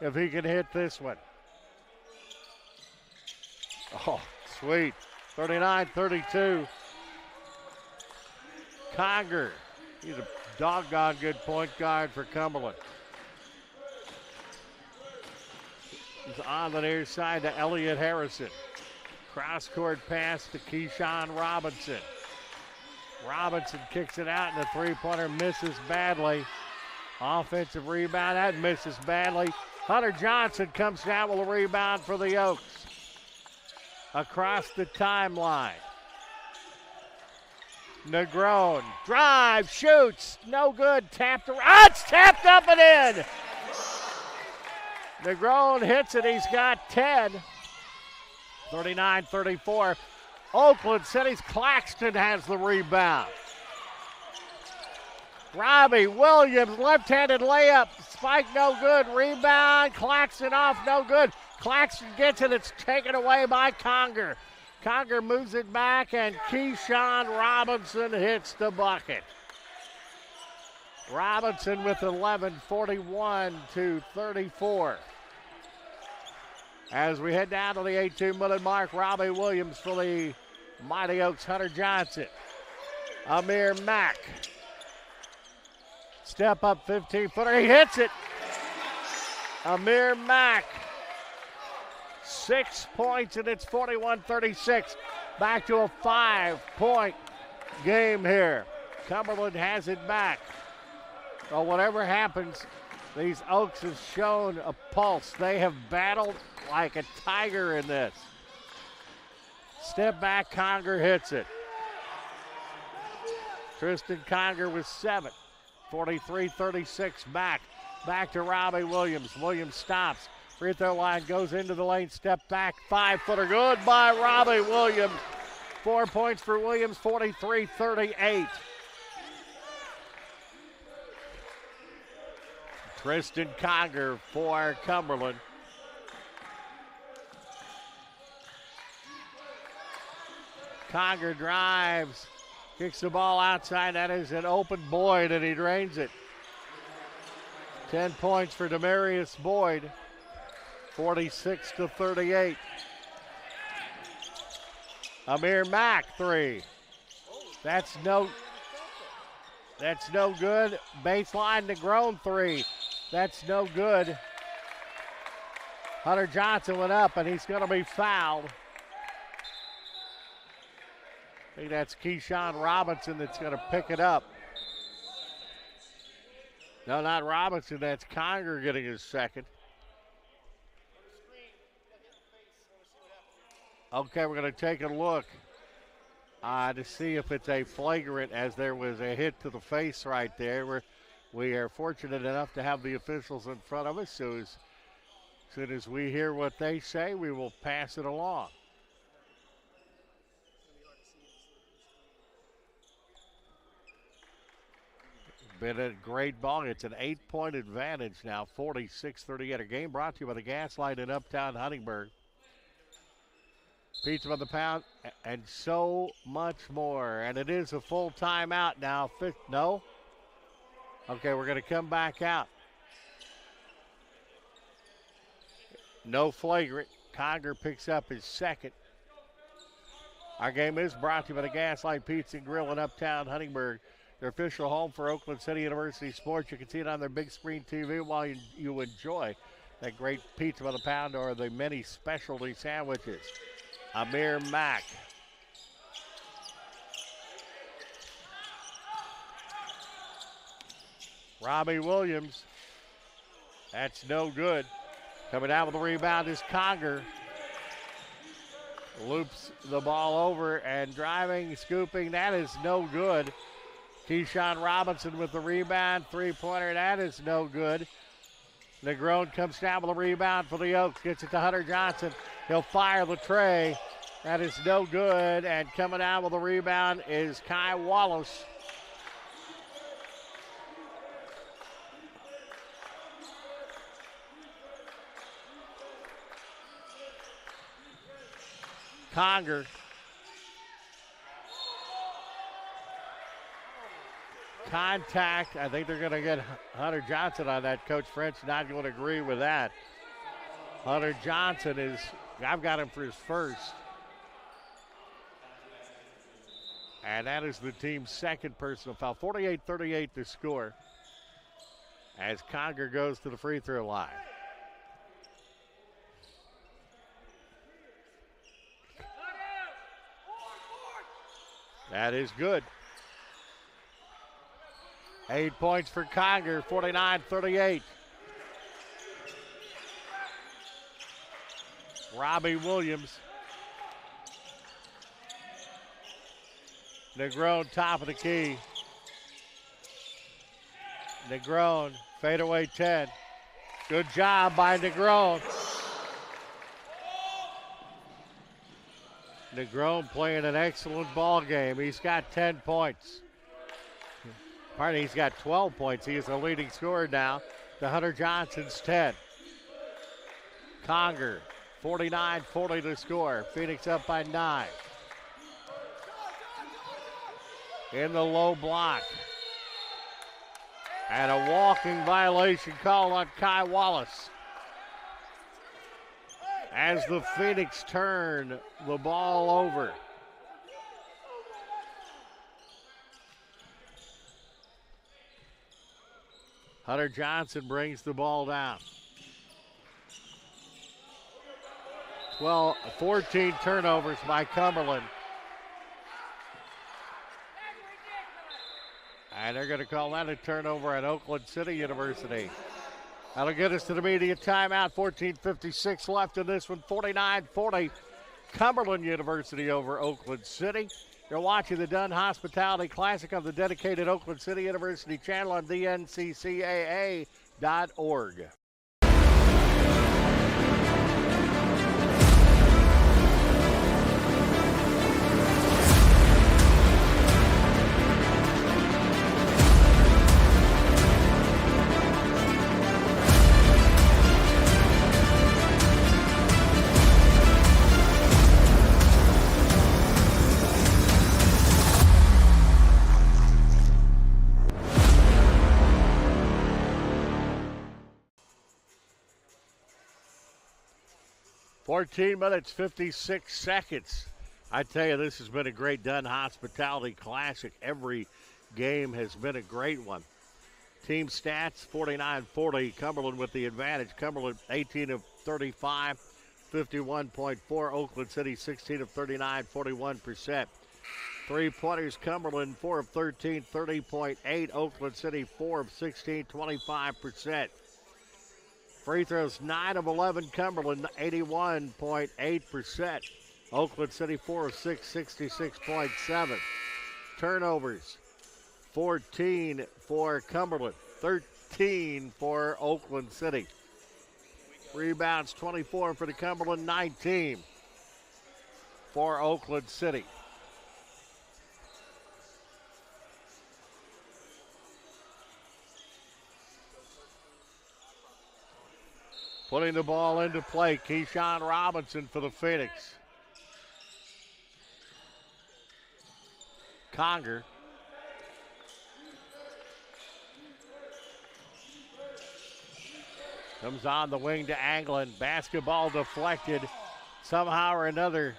if he can hit this one. Oh, sweet. 39-32. Conger, he's a doggone good point guard for Cumberland. He's on the near side to Elliott Harrison. Cross-court pass to Keyshawn Robinson. Robinson kicks it out, and the three-pointer misses badly. Offensive rebound, that misses badly. Hunter Johnson comes down with a rebound for the Oaks. Across the timeline. Negron, drive, shoots, no good, tapped around, it's tapped up and in. Negron hits it, he's got 10. 39-34. Oakland City's Claxton has the rebound. Robbie Williams, left-handed layup, spike no good, rebound, Claxton off, no good. Claxton gets it, it's taken away by Conger. Conger moves it back, and Keyshawn Robinson hits the bucket. Robinson with 11, 41-34. As we head down to the 18-minute mark, Robbie Williams for the Mighty Oaks, Hunter Johnson. Amir Mack. Step up 15-footer, he hits it. Amir Mack. 6 points, and it's 41-36. Back to a 5-point game here. Cumberland has it back. Well, whatever happens, these Oaks have shown a pulse. They have battled like a tiger in this. Step back, Conger hits it. Tristan Conger with 7. 43-36 back. Back to Robbie Williams. Williams stops. Free throw line goes into the lane, step back, 5-footer good by Robbie Williams. 4 points for Williams, 43-38. Tristan Conger for Cumberland. Conger drives, kicks the ball outside. That is an open Boyd, and he drains it. 10 points for Demarius Boyd, 46-38. Amir Mack, 3. That's no good. Baseline Negron, 3. That's no good. Hunter Johnson went up, and he's going to be fouled. I think that's Keyshawn Robinson that's going to pick it up. No, not Robinson. That's Conger getting his second. Okay, we're going to take a look to see if it's a flagrant, as there was a hit to the face right there. We are fortunate enough to have the officials in front of us, so as soon as we hear what they say, we will pass it along. Been a great ball. It's an 8-point advantage now, 46-38. A game brought to you by the Gas Light in Uptown Huntingburg. Pizza by the pound, and so much more. And it is a full timeout now. No? Okay, we're going to come back out. No flagrant. Conger picks up his second. Our game is brought to you by the Gaslight Pizza and Grill in Uptown Huntingburg, their official home for Oakland City University sports. You can see it on their big screen TV while you enjoy that great pizza by the pound or the many specialty sandwiches. Amir Mack. Robbie Williams. That's no good. Coming down with the rebound is Conger. Loops the ball over and driving, scooping. That is no good. Keyshawn Robinson with the rebound. Three-pointer. That is no good. Negron comes down with a rebound for the Oaks. Gets it to Hunter Johnson. He'll fire the tray. That is no good. And coming down with the rebound is Kai Wallace. Conger. Contact. I think they're going to get Hunter Johnson on that. Coach French not going to agree with that. Hunter Johnson is, I've got him for his first. And that is the team's second personal foul. 48-38 to score as Conger goes to the free throw line. That is good. 8 points for Conger, 49-38. Robbie Williams. Negron, top of the key. Negron, fadeaway 10. Good job by Negron. Negron playing an excellent ball game. He's got 10 points. Pardon, he's got 12 points. He is the leading scorer now to Hunter Johnson's 10. Conger, 49-40 to score. Phoenix up by 9. In the low block. And a walking violation called on Kai Wallace. As the Phoenix turn the ball over. Hunter Johnson brings the ball down. 14 turnovers by Cumberland. And they're going to call that a turnover at Oakland City University. That'll get us to the media timeout. 14:56 left in this one. 49-40. Cumberland University over Oakland City. You're watching the Dunn Hospitality Classic on the dedicated Oakland City University channel on dnccaa.org. 14 minutes, 56 seconds. I tell you, this has been a great Dunn Hospitality Classic. Every game has been a great one. Team stats, 49-40. Cumberland with the advantage. Cumberland, 18 of 35, 51.4. Oakland City, 16 of 39, 41%. Three-pointers, Cumberland, 4 of 13, 30.8. Oakland City, 4 of 16, 25%. Free throws, 9 of 11. Cumberland, 81.8%. Oakland City, 4 of 6, 66.7. Turnovers, 14 for Cumberland, 13 for Oakland City. Rebounds, 24 for the Cumberland, 19 for Oakland City. Putting the ball into play, Keyshawn Robinson for the Phoenix. Conger. Comes on the wing to Anglin. Basketball deflected. Somehow or another,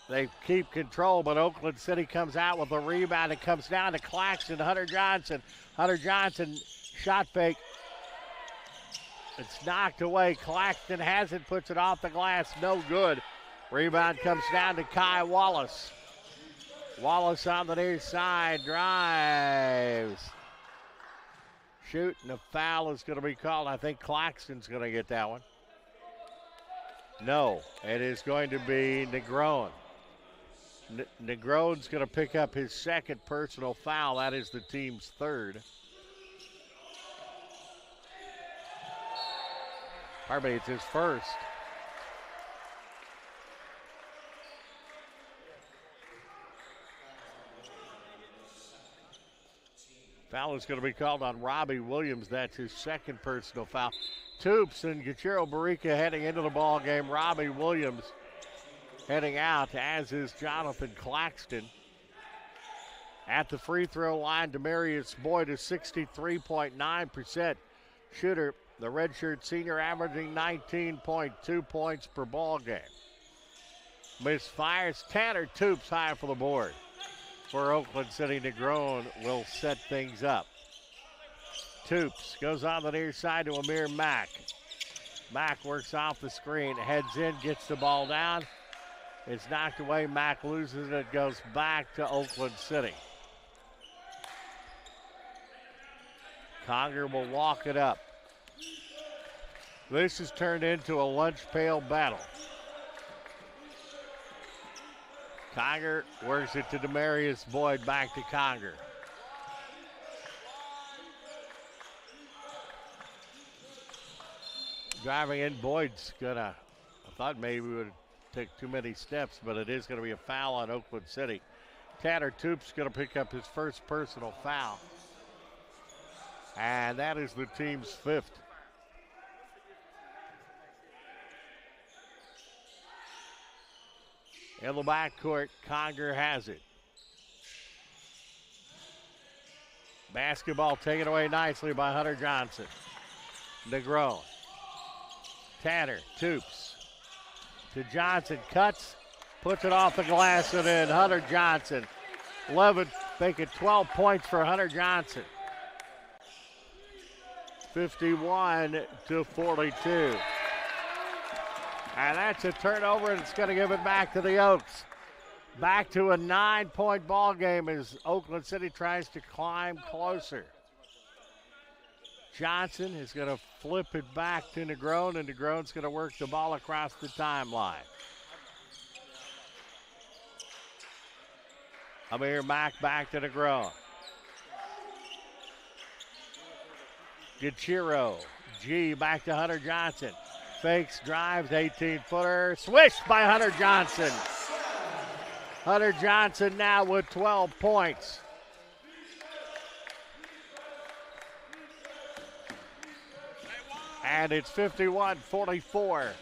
they keep control, but Oakland City comes out with a rebound. It comes down to Claxton, Hunter Johnson. Hunter Johnson, shot fake. It's knocked away. Claxton has it, puts it off the glass. No good. Rebound comes down to Kai Wallace. Wallace on the near side, drives. Shooting, a foul is going to be called. I think Claxton's going to get that one. No, it is going to be Negron. Negron's going to pick up his second personal foul. That is the team's third. Pardon me, it's his first. Foul is going to be called on Robbie Williams. That's his second personal foul. Toops and Gachero Barica heading into the ball game. Robbie Williams heading out, as is Jonathan Claxton. At the free throw line, Demarius Boyd is 63.9% shooter. The redshirt senior averaging 19.2 points per ball game. Misfires. Tanner Toops high for the board. For Oakland City, Negron will set things up. Toops goes on the near side to Amir Mack. Mack works off the screen, heads in, gets the ball down. It's knocked away. Mack loses it. It goes back to Oakland City. Conger will walk it up. This has turned into a lunch pail battle. Conger works it to Demarius Boyd, back to Conger. Driving in, Boyd's gonna, I thought maybe we would take too many steps, but it is gonna be a foul on Oakland City. Tanner Toops gonna pick up his first personal foul. And that is the team's fifth. In the backcourt, Conger has it. Basketball taken away nicely by Hunter Johnson. Negron. Tanner, Toops. To Johnson, cuts, puts it off the glass and in. Hunter Johnson. 11, making 12 points for Hunter Johnson. 51-42. And that's a turnover, and it's going to give it back to the Oaks. Back to a 9-point ball game as Oakland City tries to climb closer. Johnson is going to flip it back to Negron, and Negron's going to work the ball across the timeline. Amir Mack back to Negron. Gachero, G back to Hunter Johnson. Fakes, drives, 18-footer. Swished by Hunter Johnson. Hunter Johnson now with 12 points. And it's 51-44.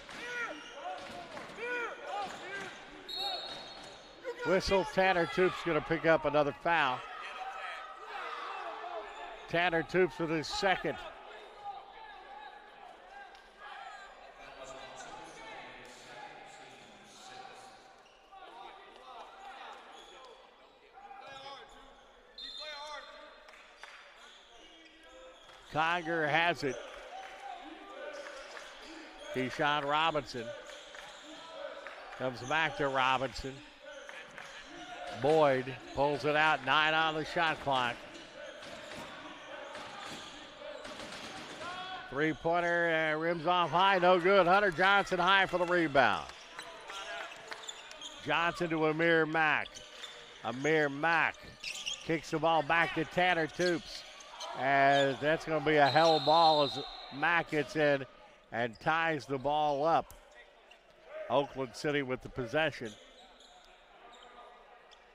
Whistle, Tanner Toops going to pick up another foul. Tanner Toops with his second. Conger has it. Keyshawn Robinson comes back to Robinson. Boyd pulls it out, 9 on the shot clock. Three-pointer rims off high, no good. Hunter Johnson high for the rebound. Johnson to Amir Mack. Amir Mack kicks the ball back to Tanner Toops. As that's going to be a hell ball as Mack gets in and ties the ball up. Oakland City with the possession.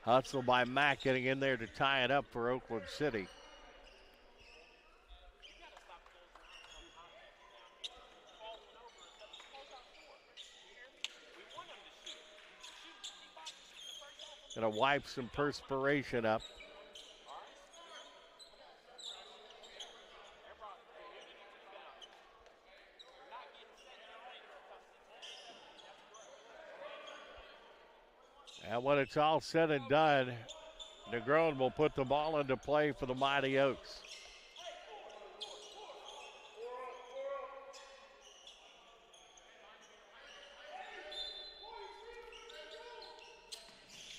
Hustle by Mack getting in there to tie it up for Oakland City. Gonna wipe some perspiration up. And when it's all said and done, Negron will put the ball into play for the Mighty Oaks.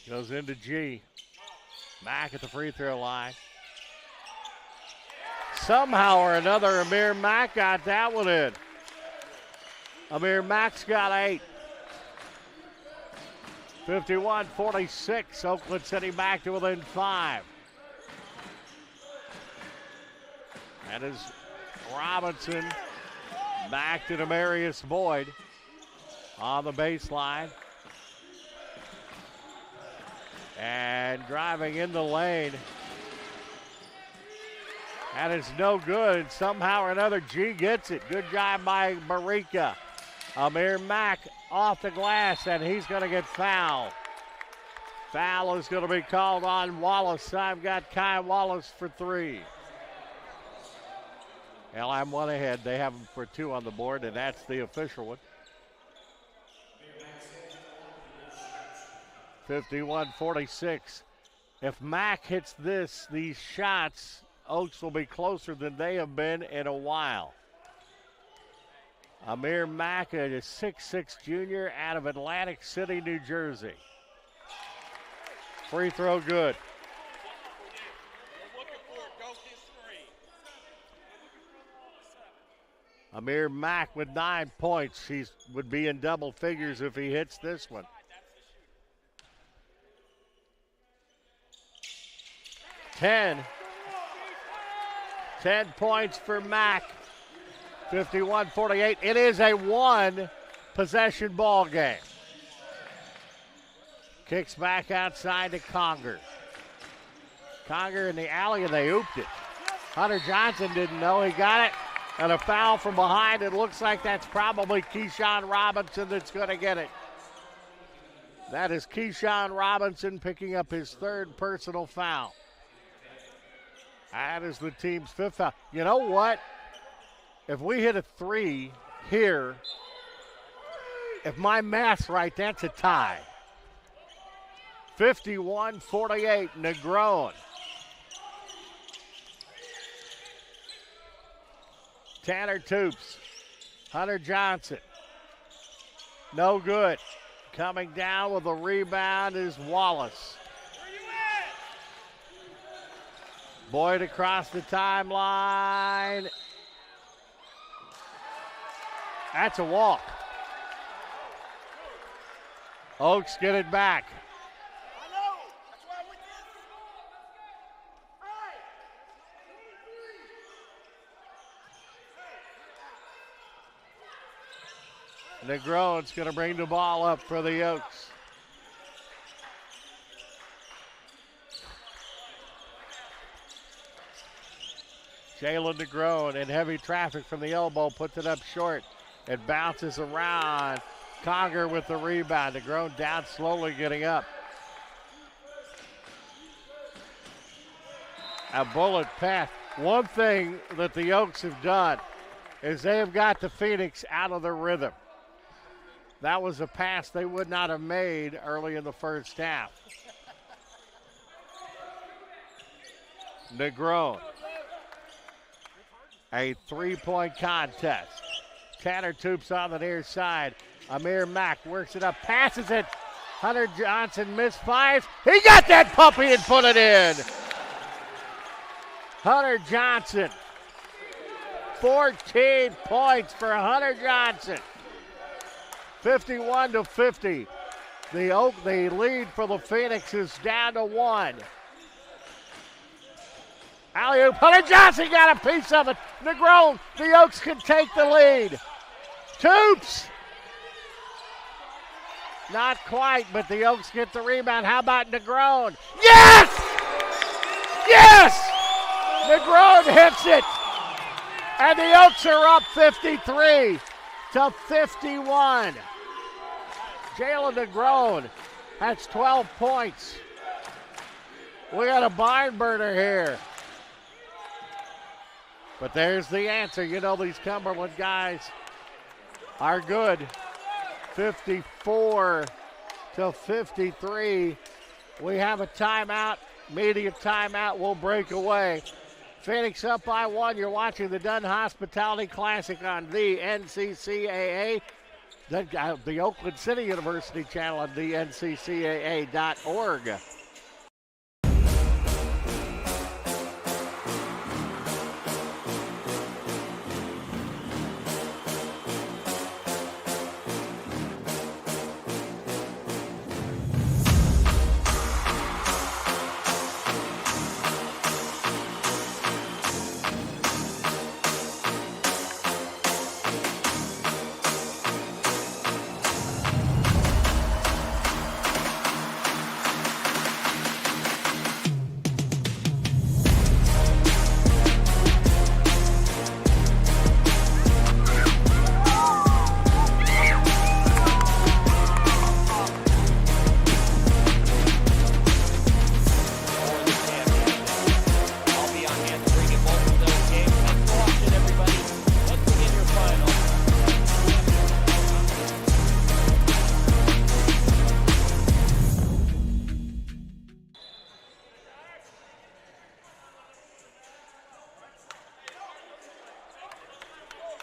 Goes into G. Mack at the free throw line. Somehow or another, Amir Mack got that one in. Amir Mack's got 8. 51-46, Oakland City back to within 5. That is Robinson back to Demarius Boyd on the baseline. And driving in the lane. That is no good. Somehow or another, G gets it. Good job by Barica. Amir Mack off the glass, and he's going to get fouled. Foul is going to be called on Wallace. I've got Kai Wallace for 3. LM one ahead. They have him for 2 on the board, and that's the official one. 51-46. If Mack hits these shots, Oaks will be closer than they have been in a while. Amir Mack, a 6'6" junior out of Atlantic City, New Jersey. Free throw good. Amir Mack with 9 points. He would be in double figures if he hits this one. 10 points for Mack. 51-48. It is a 1-possession ball game. Kicks back outside to Conger. Conger in the alley, and they ooped it. Hunter Johnson didn't know. He got it. And a foul from behind. It looks like that's probably Keyshawn Robinson that's going to get it. That is Keyshawn Robinson picking up his 3rd personal foul. That is the team's 5th foul. You know what? If we hit a 3 here, if my math's right, that's a tie. 51-48, Negron. Tanner Toops. Hunter Johnson. No good. Coming down with a rebound is Wallace. Boyd across the timeline. That's a walk. Oaks get it back. Negron's going to bring the ball up for the Oaks. Jalen Negron in heavy traffic from the elbow, puts it up short. It bounces around. Conger with the rebound. Negron down slowly getting up. A bullet pass. One thing that the Oaks have done is they have got the Phoenix out of their rhythm. That was a pass they would not have made early in the first half. Negron. a three-point contest. Tanner Toops on the near side. Amir Mack works it up, passes it. Hunter Johnson misfires. He got that puppy and put it in. Hunter Johnson. 14 points for Hunter Johnson. 51-50. The lead for the Phoenix is down to 1. Alley-oop. Hunter Johnson got a piece of it. Negron, the Oaks can take the lead. Toops. Not quite, but the Oaks get the rebound. How about Negron? Yes! Yes! Negron hits it. And the Oaks are up 53-51. Jalen Negron has 12 points. We got a barn burner here. But there's the answer. You know these Cumberland guys are good. 54-53. We have a timeout. Media timeout will break away. Phoenix up by 1. You're watching the Dunn Hospitality Classic on the NCCAA. The Oakland City University channel on the NCCAA.org.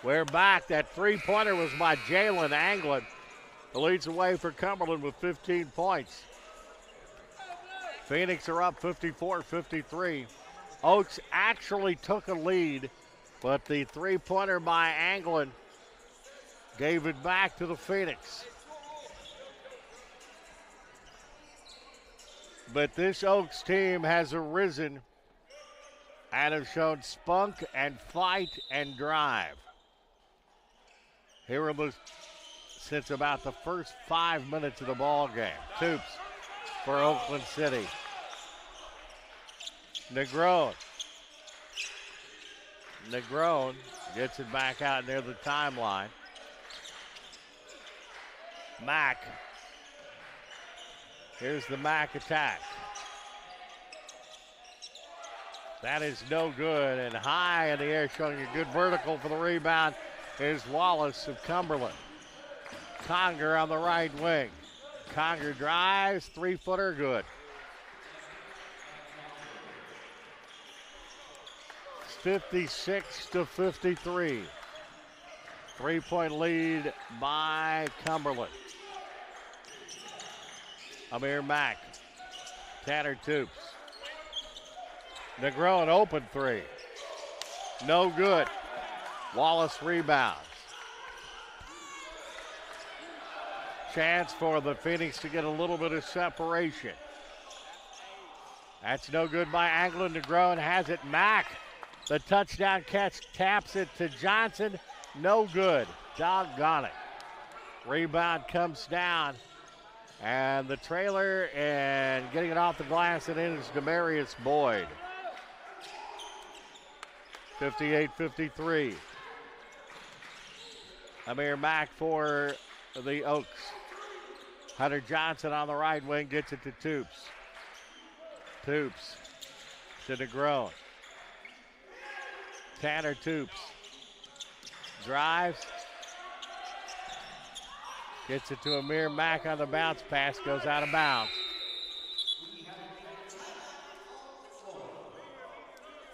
We're back. That three-pointer was by Jalen Anglin. He leads away for Cumberland with 15 points. Phoenix are up 54-53. Oaks actually took a lead, but the three-pointer by Anglin gave it back to the Phoenix. But this Oaks team has arisen and have shown spunk and fight and drive. Here since about the first 5 minutes of the ball game. Toops for Oakland City. Negron gets it back out near the timeline. Mack. Here's the Mack attack. That is no good, and high in the air, showing a good vertical for the rebound is Wallace of Cumberland. Conger on the right wing. Conger drives, three-footer, good. It's 56-53. Three-point lead by Cumberland. Amir Mack. Tanner Toops. Negron open three. No good. Wallace rebounds. Chance for the Phoenix to get a little bit of separation. That's no good by Anglin. Negron has it. Mack, the touchdown catch, taps it to Johnson. No good. Doggone it. Rebound comes down. And the trailer and getting it off the glass and in is Demarius Boyd. 58-53. Amir Mack for the Oaks. Hunter Johnson on the right wing gets it to Toops. Toops to Negron. Tanner Toops drives. Gets it to Amir Mack on the bounce pass, goes out of bounds.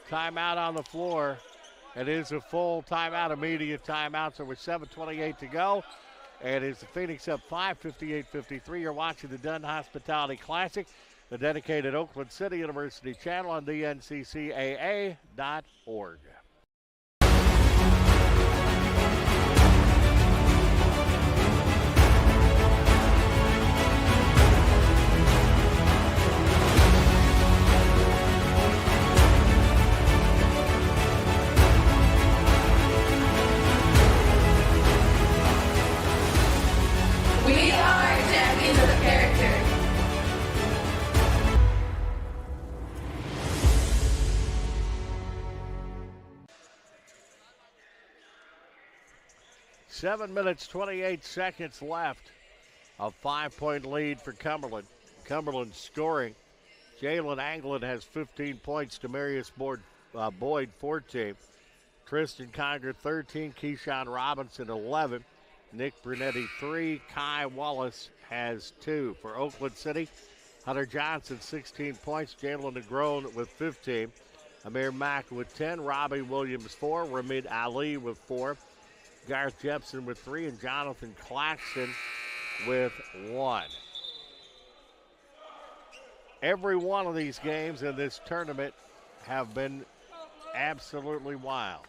Timeout on the floor It is a full timeout, immediate timeout, so with 7:28 to go. And it's the Phoenix up 5, 58-53. You're watching the Dunn Hospitality Classic, the dedicated Oakland City University channel on dnccaa.org. We are champions of character. Seven minutes, 28 seconds left. A 5-point lead for Cumberland. Cumberland scoring. Jalen Anglin has 15 points. Demarius Boyd, 14. Tristan Conger, 13. Keyshawn Robinson, 11. Nick Brunetti, 3. Kai Wallace has 2. For Oakland City, Hunter Johnson, 16 points. Jalen Negron with 15. Amir Mack with 10. Robbie Williams, 4. Ramid Ali with 4. Garth Jepson with 3. And Jonathan Claxton with 1. Every one of these games in this tournament have been absolutely wild.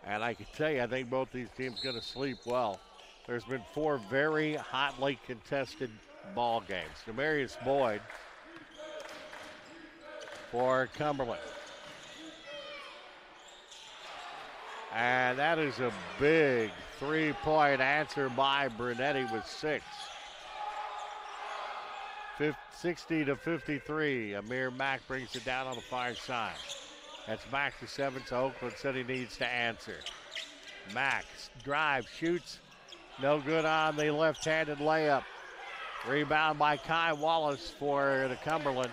And I can tell you, I think both these teams going to sleep well. There's been 4 very hotly contested ball games. Demarius Boyd for Cumberland. And that is a big 3-point answer by Brunetti with 6. 60-53. Amir Mack brings it down on the far side. That's back to 7, so Oakland City needs to answer. Mack drives, shoots. No good on the left-handed layup. Rebound by Kai Wallace for the Cumberland.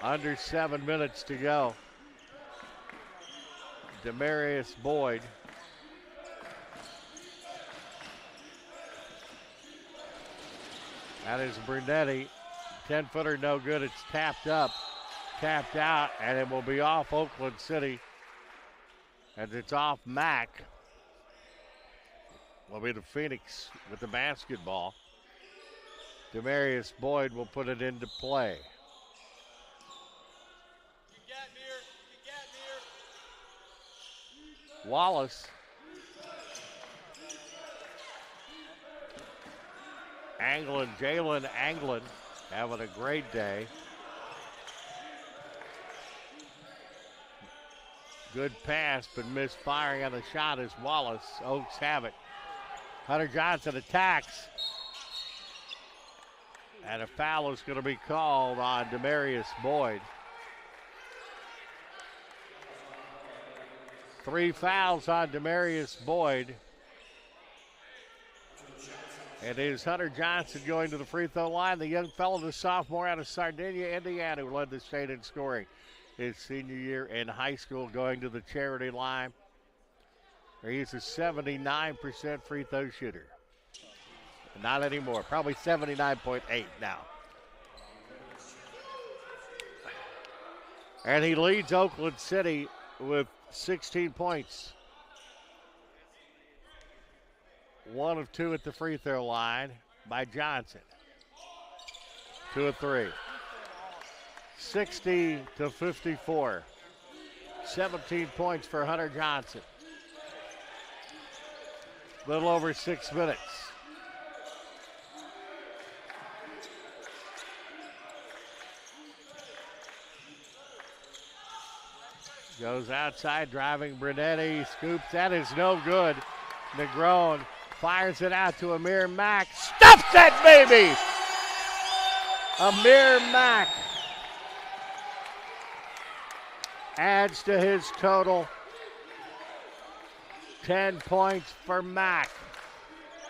Under 7 minutes to go. Demarius Boyd. That is Brunetti. 10-footer, no good. It's tapped up, tapped out, and it will be off Oakland City. As it's off Mack. Will be the Phoenix with the basketball. Demarius Boyd will put it into play. Wallace. Jalen Anglin having a great day. Good pass, but missed firing on the shot as Wallace. Oaks have it. Hunter Johnson attacks. And a foul is going to be called on Demarius Boyd. 3 fouls on Demarius Boyd. It is Hunter Johnson going to the free throw line. The young fellow, the sophomore out of Sardinia, Indiana, who led the state in scoring his senior year in high school, going to the charity line. He's a 79% free throw shooter. Not anymore, probably 79.8 now. And he leads Oakland City with 16 points. 1 of 2 at the free throw line by Johnson. 2 of 3. 60-54. 17 points for Hunter Johnson. A little over 6 minutes. Goes outside, driving Brunetti, scoops, that is no good. Negron fires it out to Amir Mack, stuffs that baby! Amir Mack adds to his total. 10 points for Mack.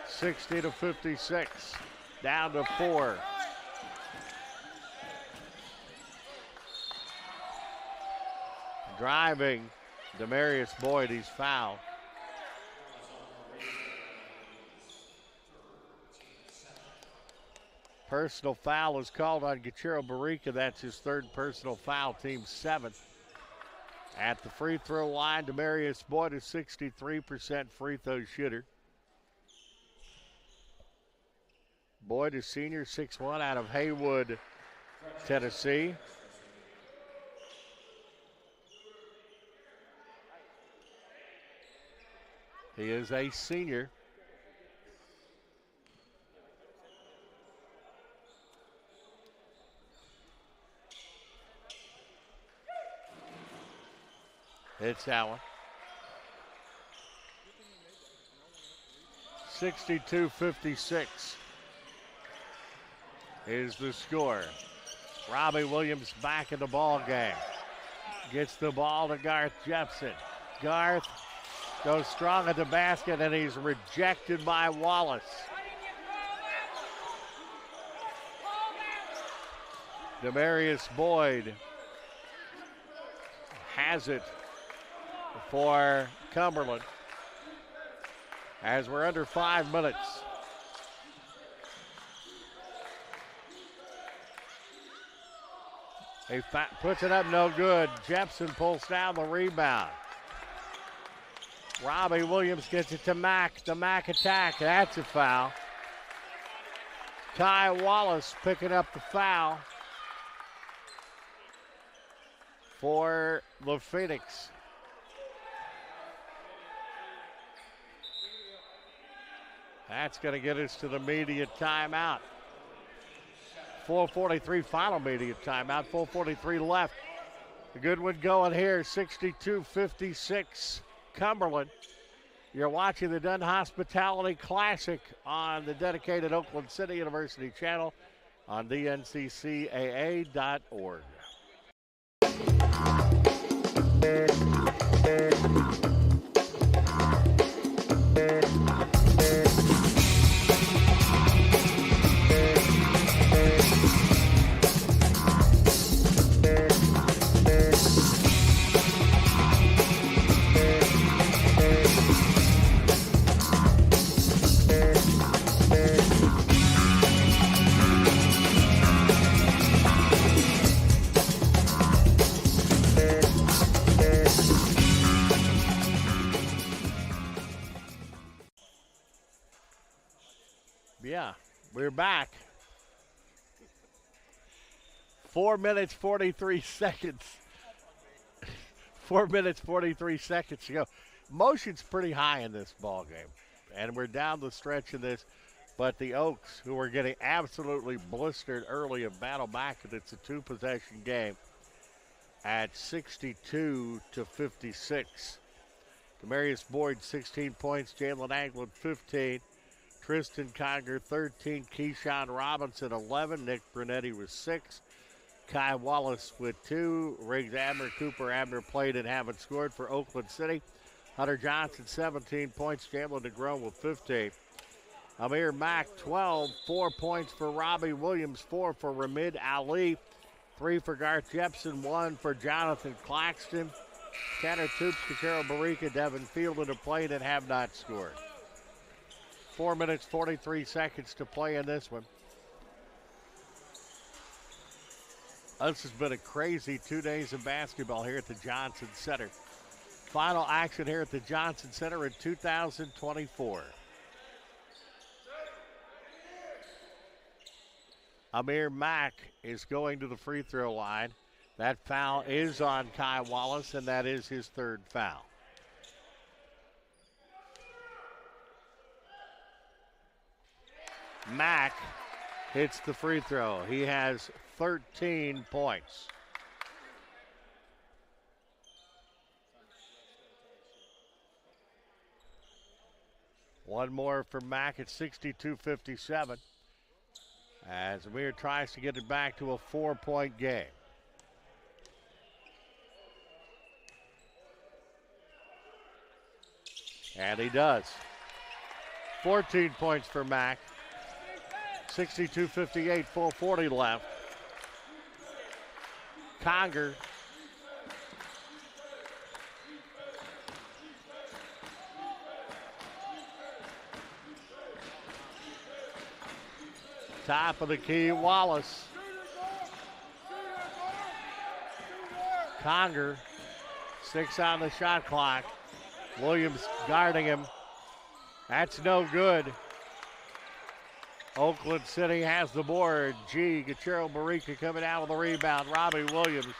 60-56, down to 4. Driving Demarius Boyd, he's fouled. Personal foul is called on Gachero Barica. That's his third personal foul, team 7th. At the free throw line, Demarius Boyd is 63% free throw shooter. Boyd is senior, 6'1", out of Haywood, Tennessee. He is a senior. Hits that one. 62-56 is the score. Robbie Williams back in the ball game. Gets the ball to Garth Jepson. Garth goes strong at the basket, and he's rejected by Wallace. Demarius Boyd has it for Cumberland as we're under 5 minutes. He puts it up, no good. Jepson pulls down the rebound. Robbie Williams gets it to Mack. The Mack attack, that's a foul. Ty Wallace picking up the foul for the Phoenix. That's going to get us to the immediate timeout. 4:43 final immediate timeout. 4:43 left. A good one going here. 62-56 Cumberland. You're watching the Dunn Hospitality Classic on the dedicated Oakland City University channel on dnccaa.org. Yeah, we're back. 4 minutes, 43 seconds. 4 minutes, 43 seconds to go. Motion's pretty high in this ball game, and we're down the stretch in this. But the Oaks, who are getting absolutely blistered early, have battled back, and it's a two-possession game at 62-56. Demarius Boyd, 16 points. Jalen Anglin, 15. Tristan Conger, 13. Keyshawn Robinson, 11. Nick Brunetti was 6. Kai Wallace with 2. Riggs Abner, Cooper Abner played and haven't scored for Oakland City. Hunter Johnson, 17 points. Jalen DeGrom with 15. Amir Mack, 12. 4 points for Robbie Williams. 4 for Ramid Ali. 3 for Garth Jepson. 1 for Jonathan Claxton. Tanner Toops, Gachero Barica, Devin Fielden have played and have not scored. 4 minutes, 43 seconds to play in this one. This has been a crazy 2 days of basketball here at the Johnson Center. Final action here at the Johnson Center in 2024. Amir Mack is going to the free throw line. That foul is on Kai Wallace, and that is his third foul. Mack hits the free throw. He has 13 points. One more for Mack at 62-57. As Amir tries to get it back to a 4-point game. And he does. 14 points for Mack. 62-58, 4:40 left. Conger. Top of the key, Wallace. Conger, 6 on the shot clock. Williams guarding him. That's no good. Oakland City has the board. Gachero Barica coming out with the rebound. Robbie Williams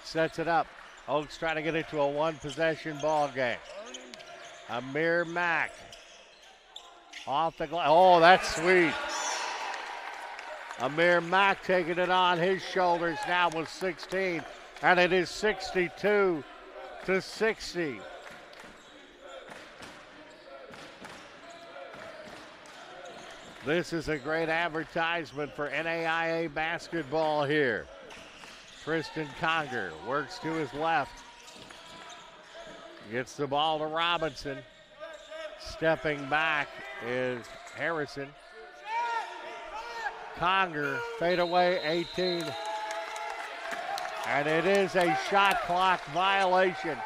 sets it up. Oaks trying to get it to a one-possession ball game. Amir Mack off the glass. Oh, that's sweet. Amir Mack taking it on his shoulders now with 16, and it is 62 to 60. This is a great advertisement for NAIA basketball here. Tristan Conger works to his left. Gets the ball to Robinson. Stepping back is Harrison. Conger, fade away, 18. And it is a shot clock violation.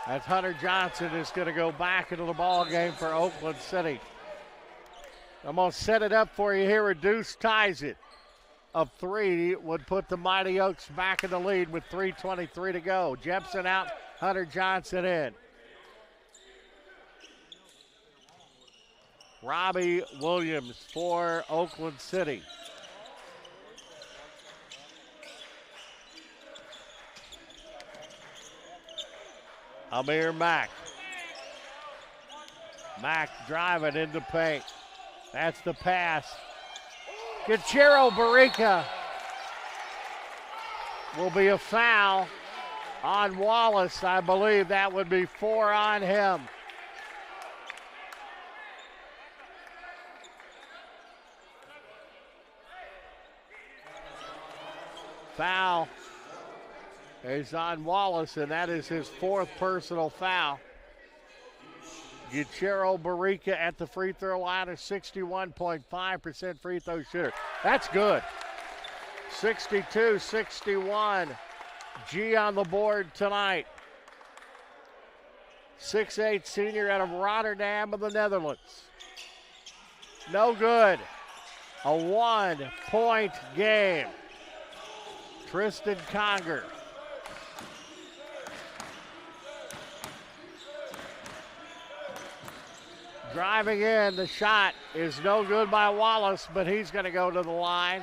As Hunter Johnson is going to go back into the ball game for Oakland City. I'm going to set it up for you here. A deuce ties it. Of 3 would put the Mighty Oaks back in the lead with 3:23 to go. Jepson out, Hunter Johnson in. Robbie Williams for Oakland City. Amir Mack. Mack driving into paint. That's the pass. Gachero Barica will be a foul on Wallace. I believe that would be 4 on him. Foul is on Wallace, and that is his 4th personal foul. Gachero Barica at the free throw line, a 61.5% free throw shooter. That's good. 62-61. G on the board tonight. 6'8" senior out of Rotterdam of the Netherlands. No good. A 1-point game. Tristan Conger. Driving in, the shot is no good by Wallace, but he's going to go to the line.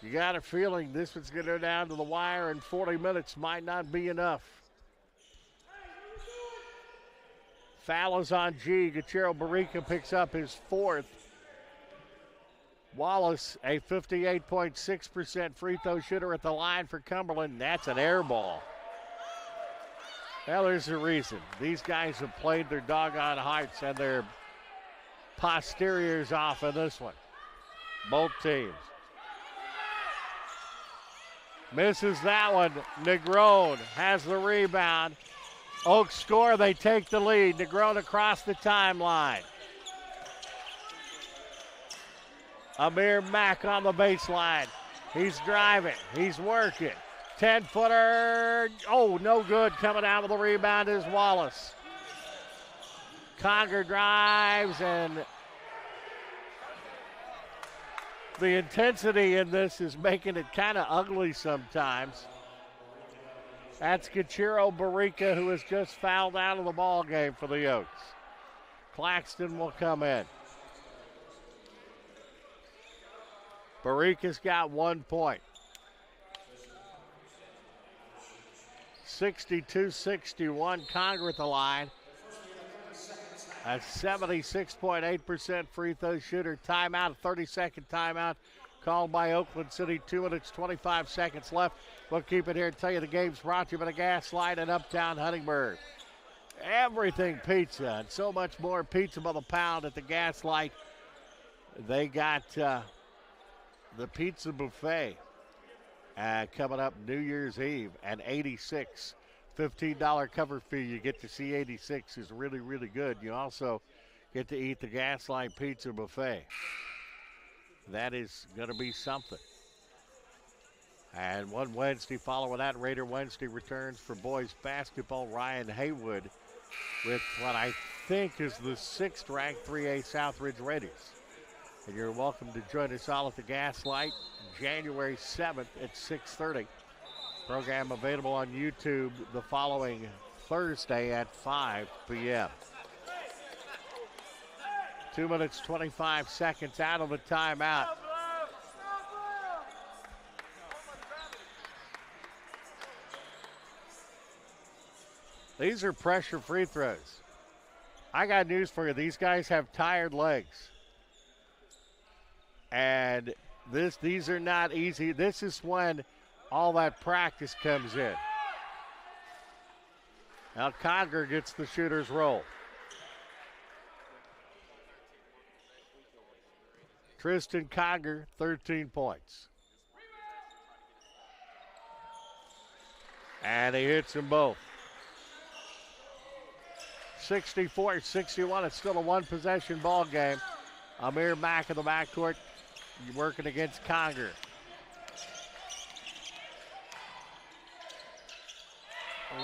You got a feeling this one's going to go down to the wire, and 40 minutes might not be enough. Foul is on G. Gachero Barica picks up his 4th. Wallace, a 58.6% free throw shooter at the line for Cumberland. That's an air ball. Well, there's a reason. These guys have played their doggone hearts and their posteriors off in this one. Both teams. Misses that one. Negron has the rebound. Oaks score, they take the lead. Negron across the timeline. Amir Mack on the baseline. He's driving. He's working. 10-footer. Oh, no good. Coming out with the rebound is Wallace. Conger drives, and the intensity in this is making it kind of ugly sometimes. That's Gachero Barica, who has just fouled out of the ball game for the Oaks. Claxton will come in. Barica's got 1 point. 62-61, Conger at the line. A 76.8% free throw shooter. Timeout, a 30-second timeout called by Oakland City. 2 minutes, 25 seconds left. We'll keep it here and tell you the game's brought to you by the Gaslight in Uptown Huntingburg. Everything pizza and so much more pizza by the pound at the Gaslight. They got the pizza buffet coming up New Year's Eve at 86. $15 cover fee. You get to see 86 is really, really good. You also get to eat the Gaslight Pizza Buffet. That is going to be something. And one Wednesday following that, Raider Wednesday returns for boys basketball. Ryan Haywood with what I think is the 6th-ranked 3A Southridge Raiders. And you're welcome to join us all at the Gaslight January 7th at 6:30. Program available on YouTube the following Thursday at 5 p.m. 2 minutes, 25 seconds out of the timeout. These are pressure free throws. I got news for you. These guys have tired legs. And these are not easy. This is when all that practice comes in. Now Conger gets the shooter's roll. Tristan Conger, 13 points. And he hits them both. 64-61. It's still a one-possession ball game. Amir Mack in the backcourt working against Conger.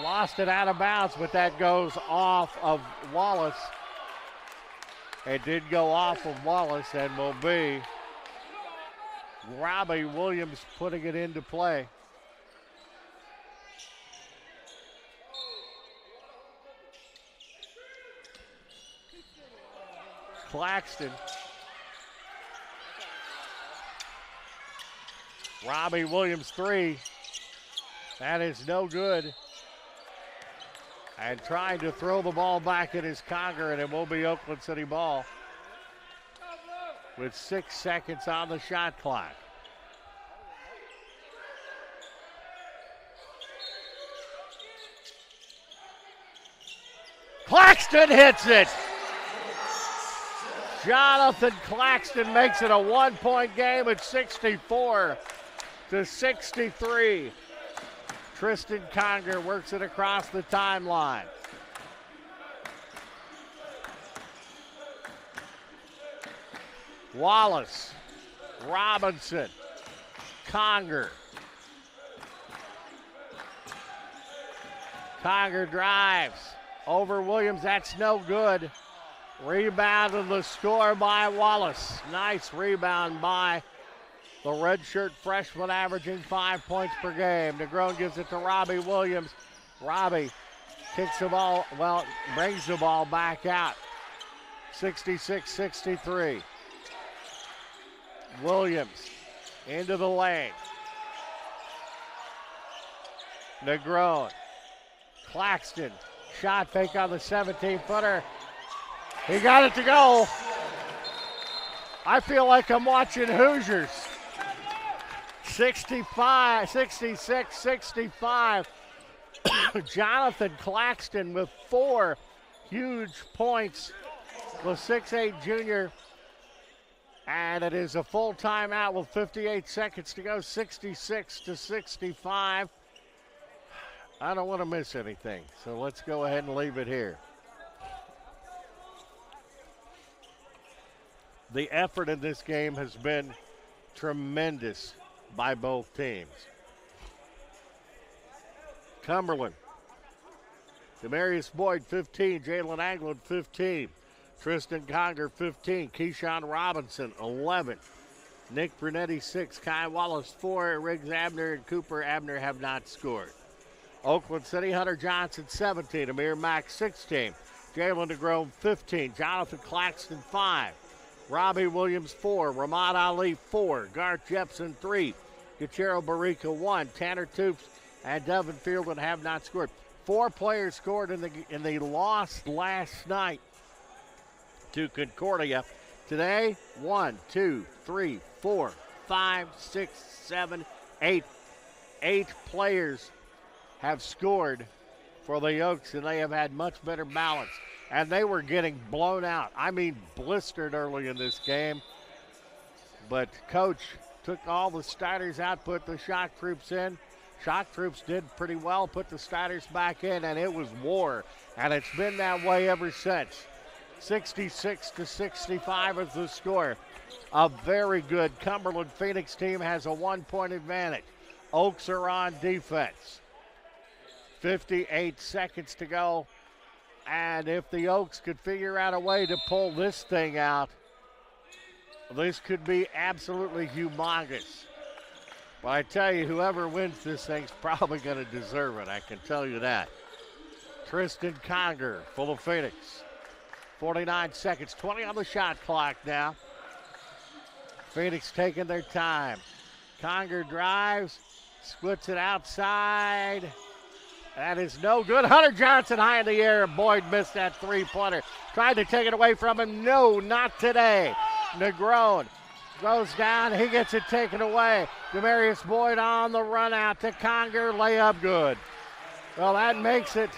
Lost it out of bounds, but that goes off of Wallace. It did go off of Wallace and will be Robbie Williams putting it into play. Claxton. Robbie Williams 3. That is no good. And trying to throw the ball back at his Conger, and it will be Oakland City ball with 6 seconds on the shot clock. Claxton hits it. Jonathan Claxton makes it a one-point game at 64-63. Tristan Conger works it across the timeline. Wallace, Robinson, Conger. Conger drives over Williams. That's no good. Rebound of the score by Wallace. Nice rebound by the redshirt freshman, averaging 5 points per game. Negron gives it to Robbie Williams. Robbie kicks the ball, brings the ball back out. 66-63. Williams into the lane. Negron. Claxton. Shot fake on the 17-footer. He got it to go. I feel like I'm watching Hoosiers. 66-65. Jonathan Claxton with 4 huge points. The 6'8 junior. And it is a full timeout with 58 seconds to go. 66-65. I don't want to miss anything, so let's go ahead and leave it here. The effort in this game has been tremendous by both teams. Cumberland. Demarius Boyd, 15. Jalen Anglin, 15. Tristan Conger, 15. Keyshawn Robinson, 11. Nick Brunetti, 6. Kai Wallace, 4. Riggs Abner and Cooper Abner have not scored. Oakland City, Hunter Johnson, 17. Amir Mack, 16. Jalen DeGrove, 15. Jonathan Claxton, 5. Robbie Williams, 4. Ramad Ali, 4. Garth Jepson, 3. Gachero Barica, 1. Tanner Toops and Devin Fieldman have not scored. 4 players scored in the loss last night to Concordia. Today, 1, 2, 3, 4, 5, 6, 7, 8. 8 players have scored for the Oaks, and they have had much better balance. And they were getting blown out. I mean, blistered early in this game. But Coach took all the starters out, put the shock troops in. Shock troops did pretty well, put the starters back in, and it was war. And it's been that way ever since. 66-65 is the score. A very good Cumberland Phoenix team has a 1-point advantage. Oaks are on defense. 58 seconds to go And if the Oaks could figure out a way to pull this thing out, this could be absolutely humongous. But I tell you, whoever wins this thing's probably going to deserve it. I can tell you that. Tristan Conger for the Phoenix. 49 seconds, 20 on the shot clock now. Phoenix taking their time. Conger drives, splits it outside. That is no good. Hunter Johnson high in the air. Boyd missed that three-pointer. Tried to take it away from him. No, not today. Negron goes down. He gets it taken away. Demarius Boyd on the run out to Conger. Layup good. Well, that makes it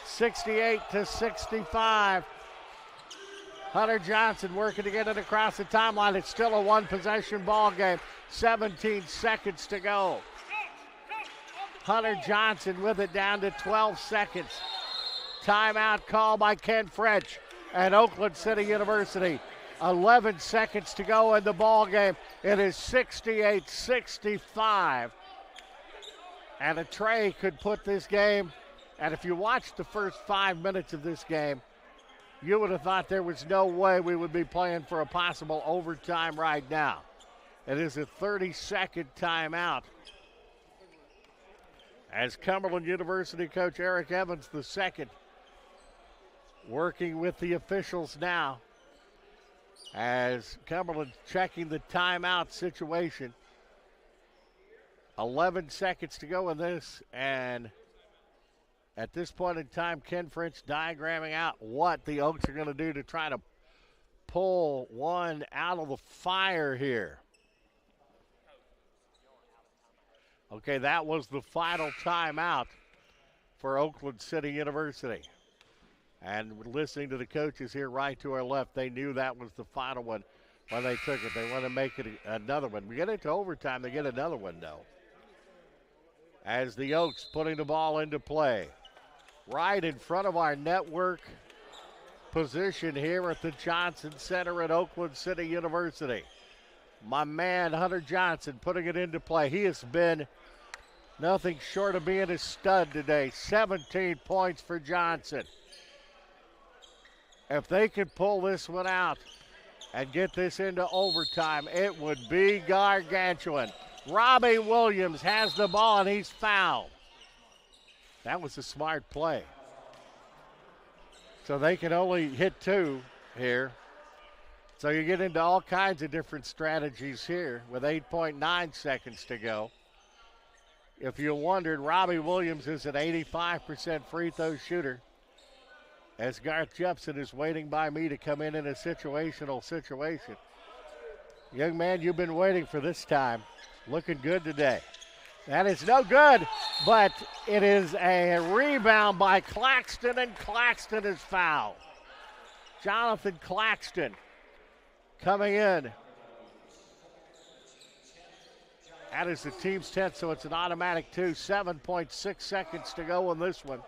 68-65. Hunter Johnson working to get it across the timeline. It's still a one-possession ball game. 17 seconds to go. Hunter Johnson with it down to 12 seconds. Timeout call by Ken French and Oakland City University. 11 seconds to go in the ball game. It is 68-65. And a tray could put this game, and if you watched the first 5 minutes of this game, you would have thought there was no way we would be playing for a possible overtime right now. It is a 30-second timeout. As Cumberland University coach Eric Evans II working with the officials now as Cumberland checking the timeout situation. 11 seconds to go in this, and at this point in time, Ken French diagramming out what the Oaks are going to do to try to pull one out of the fire here. Okay, that was the final timeout for Oakland City University. And listening to the coaches here right to our left, they knew that was the final one when they took it. They want to make it another one. We get into overtime, they get another one, though. As the Oaks putting the ball into play. Right in front of our network position here at the Johnson Center at Oakland City University. My man, Hunter Johnson, putting it into play. He has been nothing short of being a stud today. 17 points for Johnson. If they could pull this one out and get this into overtime, it would be gargantuan. Robbie Williams has the ball, and he's fouled. That was a smart play. So they can only hit two here. So you get into all kinds of different strategies here with 8.9 seconds to go. If you wondered, Robbie Williams is an 85% free throw shooter. As Garth Jepson is waiting by me to come in a situational situation. Young man, you've been waiting for this time. Looking good today. That is no good, but it is a rebound by Claxton, and Claxton is fouled. Jonathan Claxton coming in. That is the team's 10th, so it's an automatic 2. 7.6 seconds to go in this one.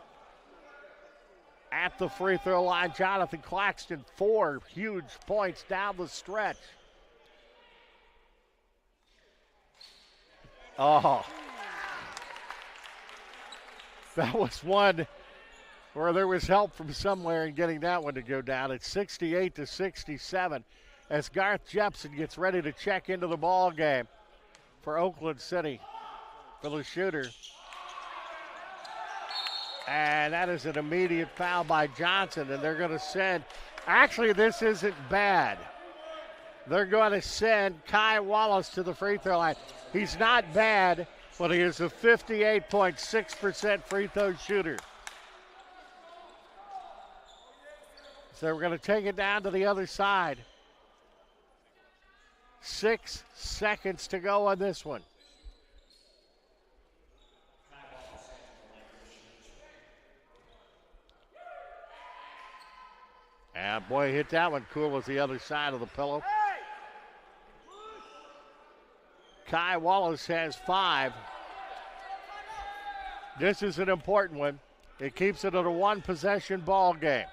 At the free throw line, Jonathan Claxton, 4 huge points down the stretch. Oh. That was one where there was help from somewhere in getting that one to go down. It's 68-67 as Garth Jepson gets ready to check into the ball game for Oakland City for the shooter. And that is an immediate foul by Johnson, and they're going to send, actually this isn't bad. They're going to send Kai Wallace to the free throw line. He's not bad, but he is a 58.6% free throw shooter. So we're going to take it down to the other side. 6 seconds to go on this one. And boy, hit that one cool as the other side of the pillow. Kai Wallace has 5. This is an important one. It keeps it at a one-possession ball game.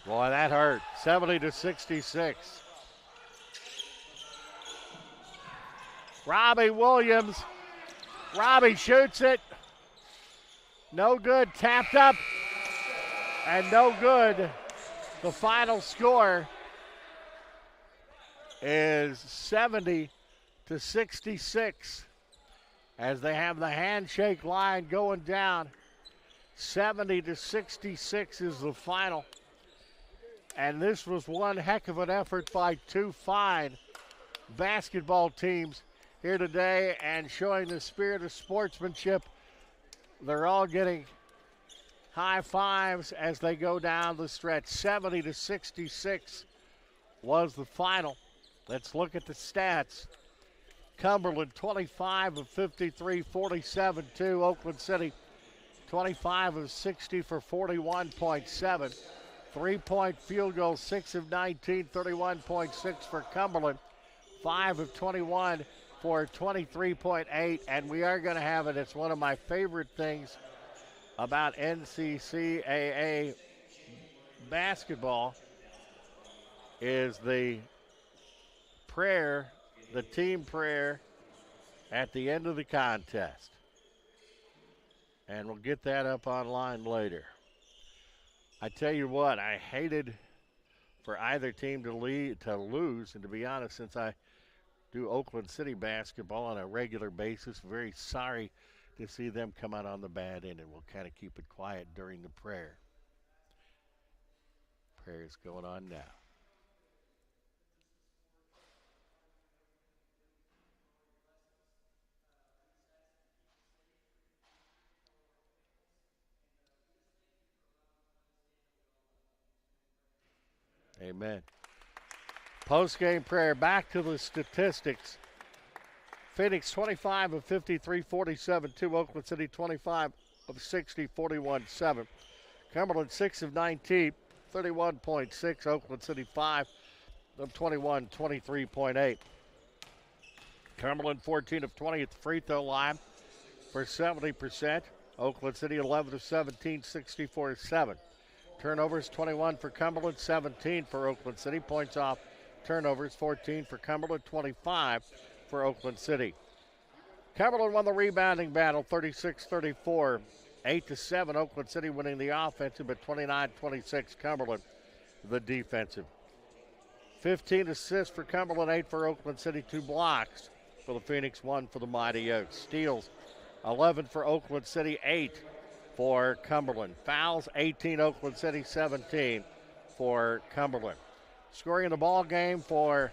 Boy, that hurt. 70-66. Robbie Williams. Robbie shoots it. No good. Tapped up. And no good. The final score is 70-66 as they have the handshake line going down. 70-66 is the final. And this was one heck of an effort by two fine basketball teams here today and showing the spirit of sportsmanship. They're all getting high fives as they go down the stretch. 70-66 was the final. Let's look at the stats. Cumberland 25 of 53, 47-2. Oakland City 25 of 60 for 41.7. 3-point field goal, 6 of 19, 31.6 for Cumberland. 5 of 21 for 23.8. And we are going to have it. It's one of my favorite things about NCCAA basketball is the prayer, the team prayer at the end of the contest. And we'll get that up online later. I tell you what, I hated for either team to lose, and to be honest, since I do Oakland City basketball on a regular basis, very sorry to see them come out on the bad end, and we'll kind of keep it quiet during the prayer. Prayer is going on now. Amen. Post-game prayer. Back to the statistics. Phoenix 25 of 53, 47-2. Oakland City 25 of 60, 41-7. Cumberland 6 of 19, 31.6. Oakland City 5 of 21, 23.8. Cumberland 14 of 20 at the free throw line for 70%. Oakland City 11 of 17, 64-7. Turnovers 21 for Cumberland, 17 for Oakland City. Points off turnovers 14 for Cumberland, 25 for Oakland City. Cumberland won the rebounding battle 36-34, 8-7. Oakland City winning the offensive, but 29-26 Cumberland the defensive. 15 assists for Cumberland, 8 for Oakland City, 2 blocks for the Phoenix, 1 for the Mighty Oaks. Steals 11 for Oakland City, 8 for Cumberland. Fouls 18 Oakland City, 17 for Cumberland. Scoring in the ball game for,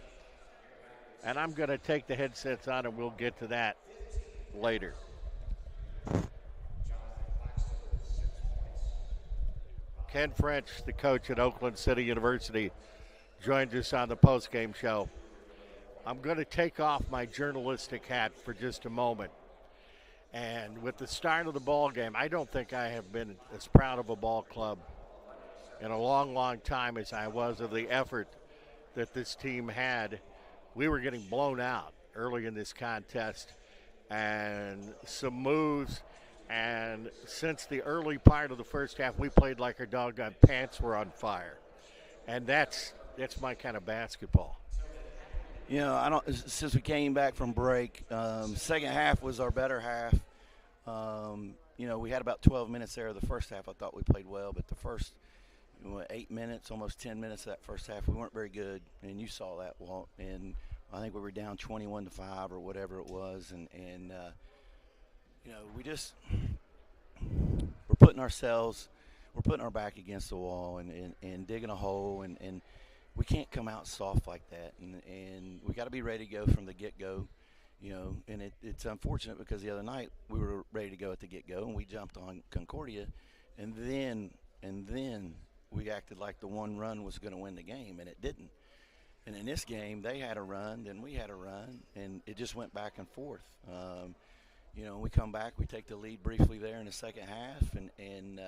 and I'm going to take the headsets on and we'll get to that later. Ken French, the coach at Oakland City University, joins us on the postgame show. I'm going to take off my journalistic hat for just a moment. And with the start of the ball game, I don't think I have been as proud of a ball club in a long, long time as I was of the effort that this team had. We were getting blown out early in this contest, and some moves. And since the early part of the first half, we played like our doggone pants were on fire. And that's my kind of basketball. You know, since we came back from break, second half was our better half. You know, we had about 12 minutes there. The first half I thought we played well, but the first 8 minutes, almost 10 minutes of that first half, we weren't very good, and you saw that, Walt. And I think we were down 21-5 or whatever it was, and you know, we're putting our back against the wall and digging a hole, and we can't come out soft like that, and we got to be ready to go from the get-go, you know. And it's unfortunate because the other night we were ready to go at the get-go, and we jumped on Concordia, and then we acted like the one run was going to win the game, and it didn't. And in this game, they had a run, then we had a run, and it just went back and forth. You know, we come back, we take the lead briefly there in the second half, and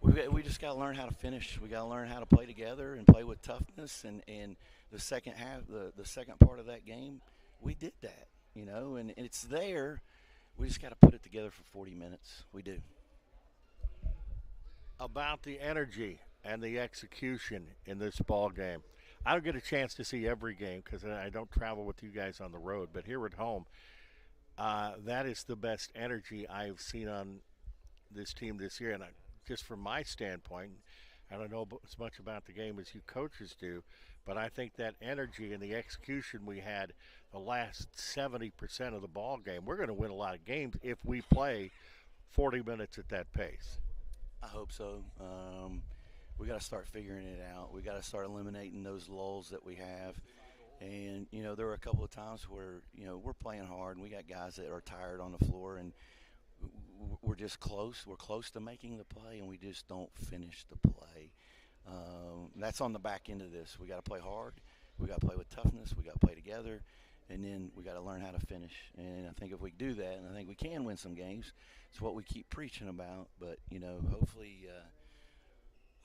we just got to learn how to finish. We got to learn how to play together and play with toughness. And the second half, the second part of that game, we did that, you know, and it's there. We just got to put it together for 40 minutes. We do. About the energy and the execution in this ball game. I don't get a chance to see every game because I don't travel with you guys on the road, but here at home, that is the best energy I've seen on this team this year, and just from my standpoint, I don't know as much about the game as you coaches do, but I think that energy and the execution we had the last 70% of the ball game, we're going to win a lot of games if we play 40 minutes at that pace. I hope so. We got to start figuring it out. We got to start eliminating those lulls that we have. And, there were a couple of times where, we're playing hard and we got guys that are tired on the floor and we're just close. We're close to making the play and we just don't finish the play. That's on the back end of this. We got to play hard. We got to play with toughness. We got to play together. And then we got to learn how to finish. And I think if we do that, and I think we can win some games, it's what we keep preaching about. But,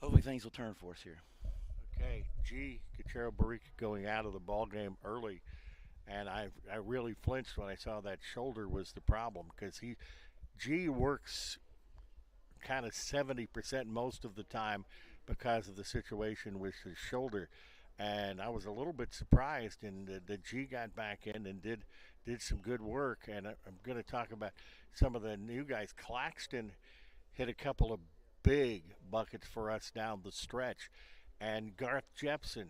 hopefully things will turn for us here. Okay, Gachero Barrica going out of the ball game early, and I really flinched when I saw that shoulder was the problem because G works kind of 70% most of the time because of the situation with his shoulder, and I was a little bit surprised, and the G got back in and did some good work, and I'm going to talk about some of the new guys. Claxton hit a couple of big buckets for us down the stretch. And Garth Jepson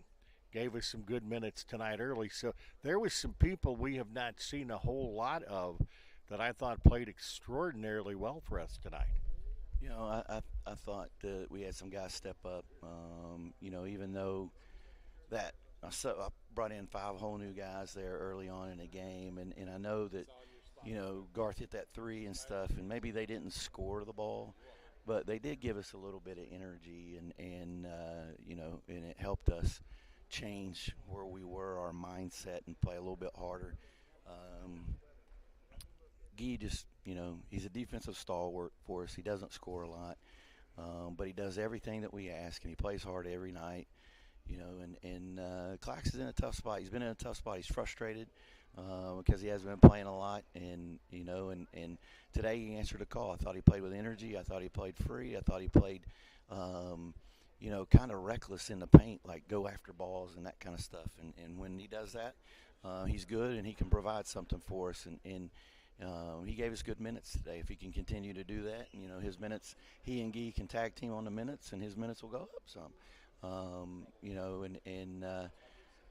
gave us some good minutes tonight early. So there was some people we have not seen a whole lot of that I thought played extraordinarily well for us tonight. I thought that we had some guys step up. Even though that I brought in 5 whole new guys there early on in the game. And I know that, Garth hit that 3 and stuff, and maybe they didn't score the ball. But they did give us a little bit of energy, and it helped us change where we were, our mindset, and play a little bit harder. Guy just, he's a defensive stalwart for us. He doesn't score a lot, but he does everything that we ask, and he plays hard every night. Clax is in a tough spot. He's been in a tough spot. He's frustrated because he hasn't been playing a lot, and today he answered a call. I thought he played with energy. I thought he played free. I thought he played, kind of reckless in the paint, like go after balls and that kind of stuff. And when he does that, he's good and he can provide something for us. And he gave us good minutes today. If he can continue to do that, his minutes, he and Guy can tag team on the minutes, and his minutes will go up some.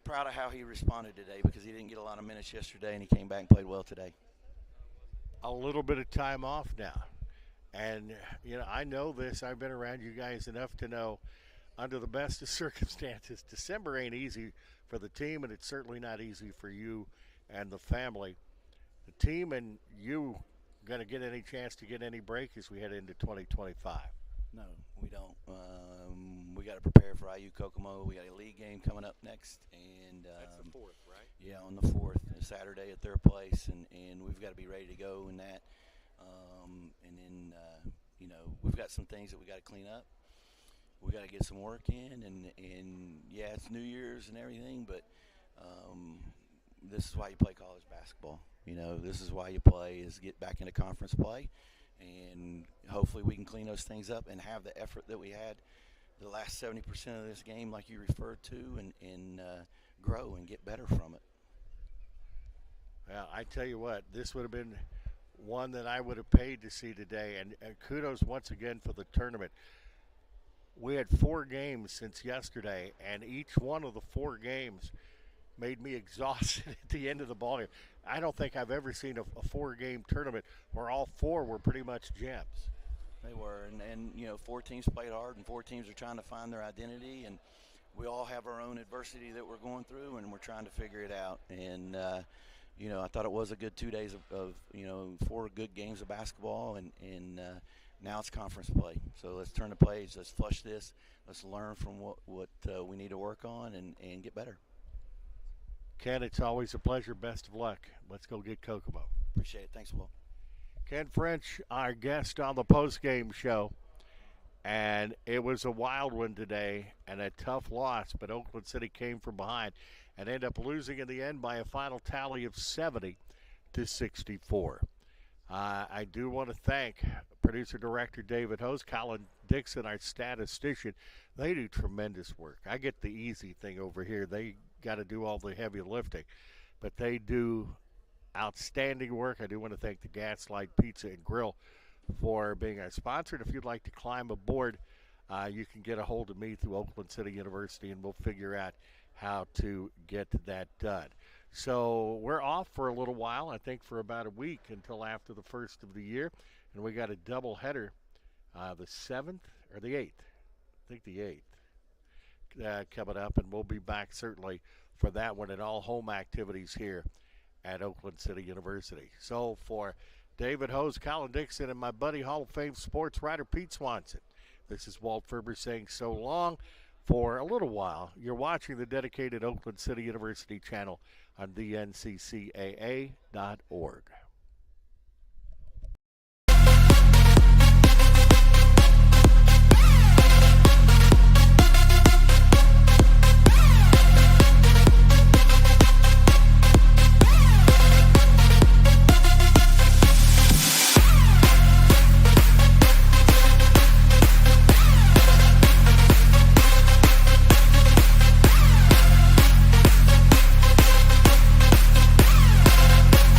Proud of how he responded today because he didn't get a lot of minutes yesterday, and he came back and played well today. A little bit of time off now. And, I know this. I've been around you guys enough to know under the best of circumstances, December ain't easy for the team, and it's certainly not easy for you and the family. The team and you going to get any chance to get any break as we head into 2025? No, we don't. We got to prepare for IU Kokomo. We got a league game coming up next, and that's the 4th, right? Yeah, on the 4th, Saturday at their place, and we've got to be ready to go in that. And then we've got some things that we got to clean up. We got to get some work in, and yeah, it's New Year's and everything, but this is why you play college basketball. This is why you play, is get back into conference play. And hopefully we can clean those things up and have the effort that we had the last 70% of this game, like you referred to, and grow and get better from it. Well, I tell you what, this would have been one that I would have paid to see today. And kudos once again for the tournament. We had 4 games since yesterday, and each one of the 4 games made me exhausted at the end of the ball game. I don't think I've ever seen a 4-game tournament where all 4 were pretty much gems. They were, and 4 teams played hard, and 4 teams are trying to find their identity, and we all have our own adversity that we're going through, and we're trying to figure it out. And I thought it was a good 2 days of 4 good games of basketball, and now it's conference play. So let's turn the page. Let's flush this. Let's learn from what we need to work on and get better. Ken, it's always a pleasure. Best of luck. Let's go get Kokomo. Appreciate it. Thanks, Will. Ken French, our guest on the postgame show. And it was a wild one today and a tough loss, but Oakland City came from behind and ended up losing in the end by a final tally of 70-64. I do want to thank producer-director David Hose, Colin Dixon, our statistician. They do tremendous work. I get the easy thing over here. They got to do all the heavy lifting, but they do outstanding work. I do want to thank the Gaslight Pizza and Grill for being our sponsor. And if you'd like to climb aboard, you can get a hold of me through Oakland City University, and we'll figure out how to get that done. So we're off for a little while, I think for about a week until after the first of the year. And we got a doubleheader the 7th or the 8th. I think the 8th coming up, and we'll be back certainly for that one and all home activities here at Oakland City University. So for David Hose, Colin Dixon, and my buddy Hall of Fame sports writer Pete Swanson, this is Walt Ferber saying so long for a little while. You're watching the dedicated Oakland City University channel on the NCCAA.org.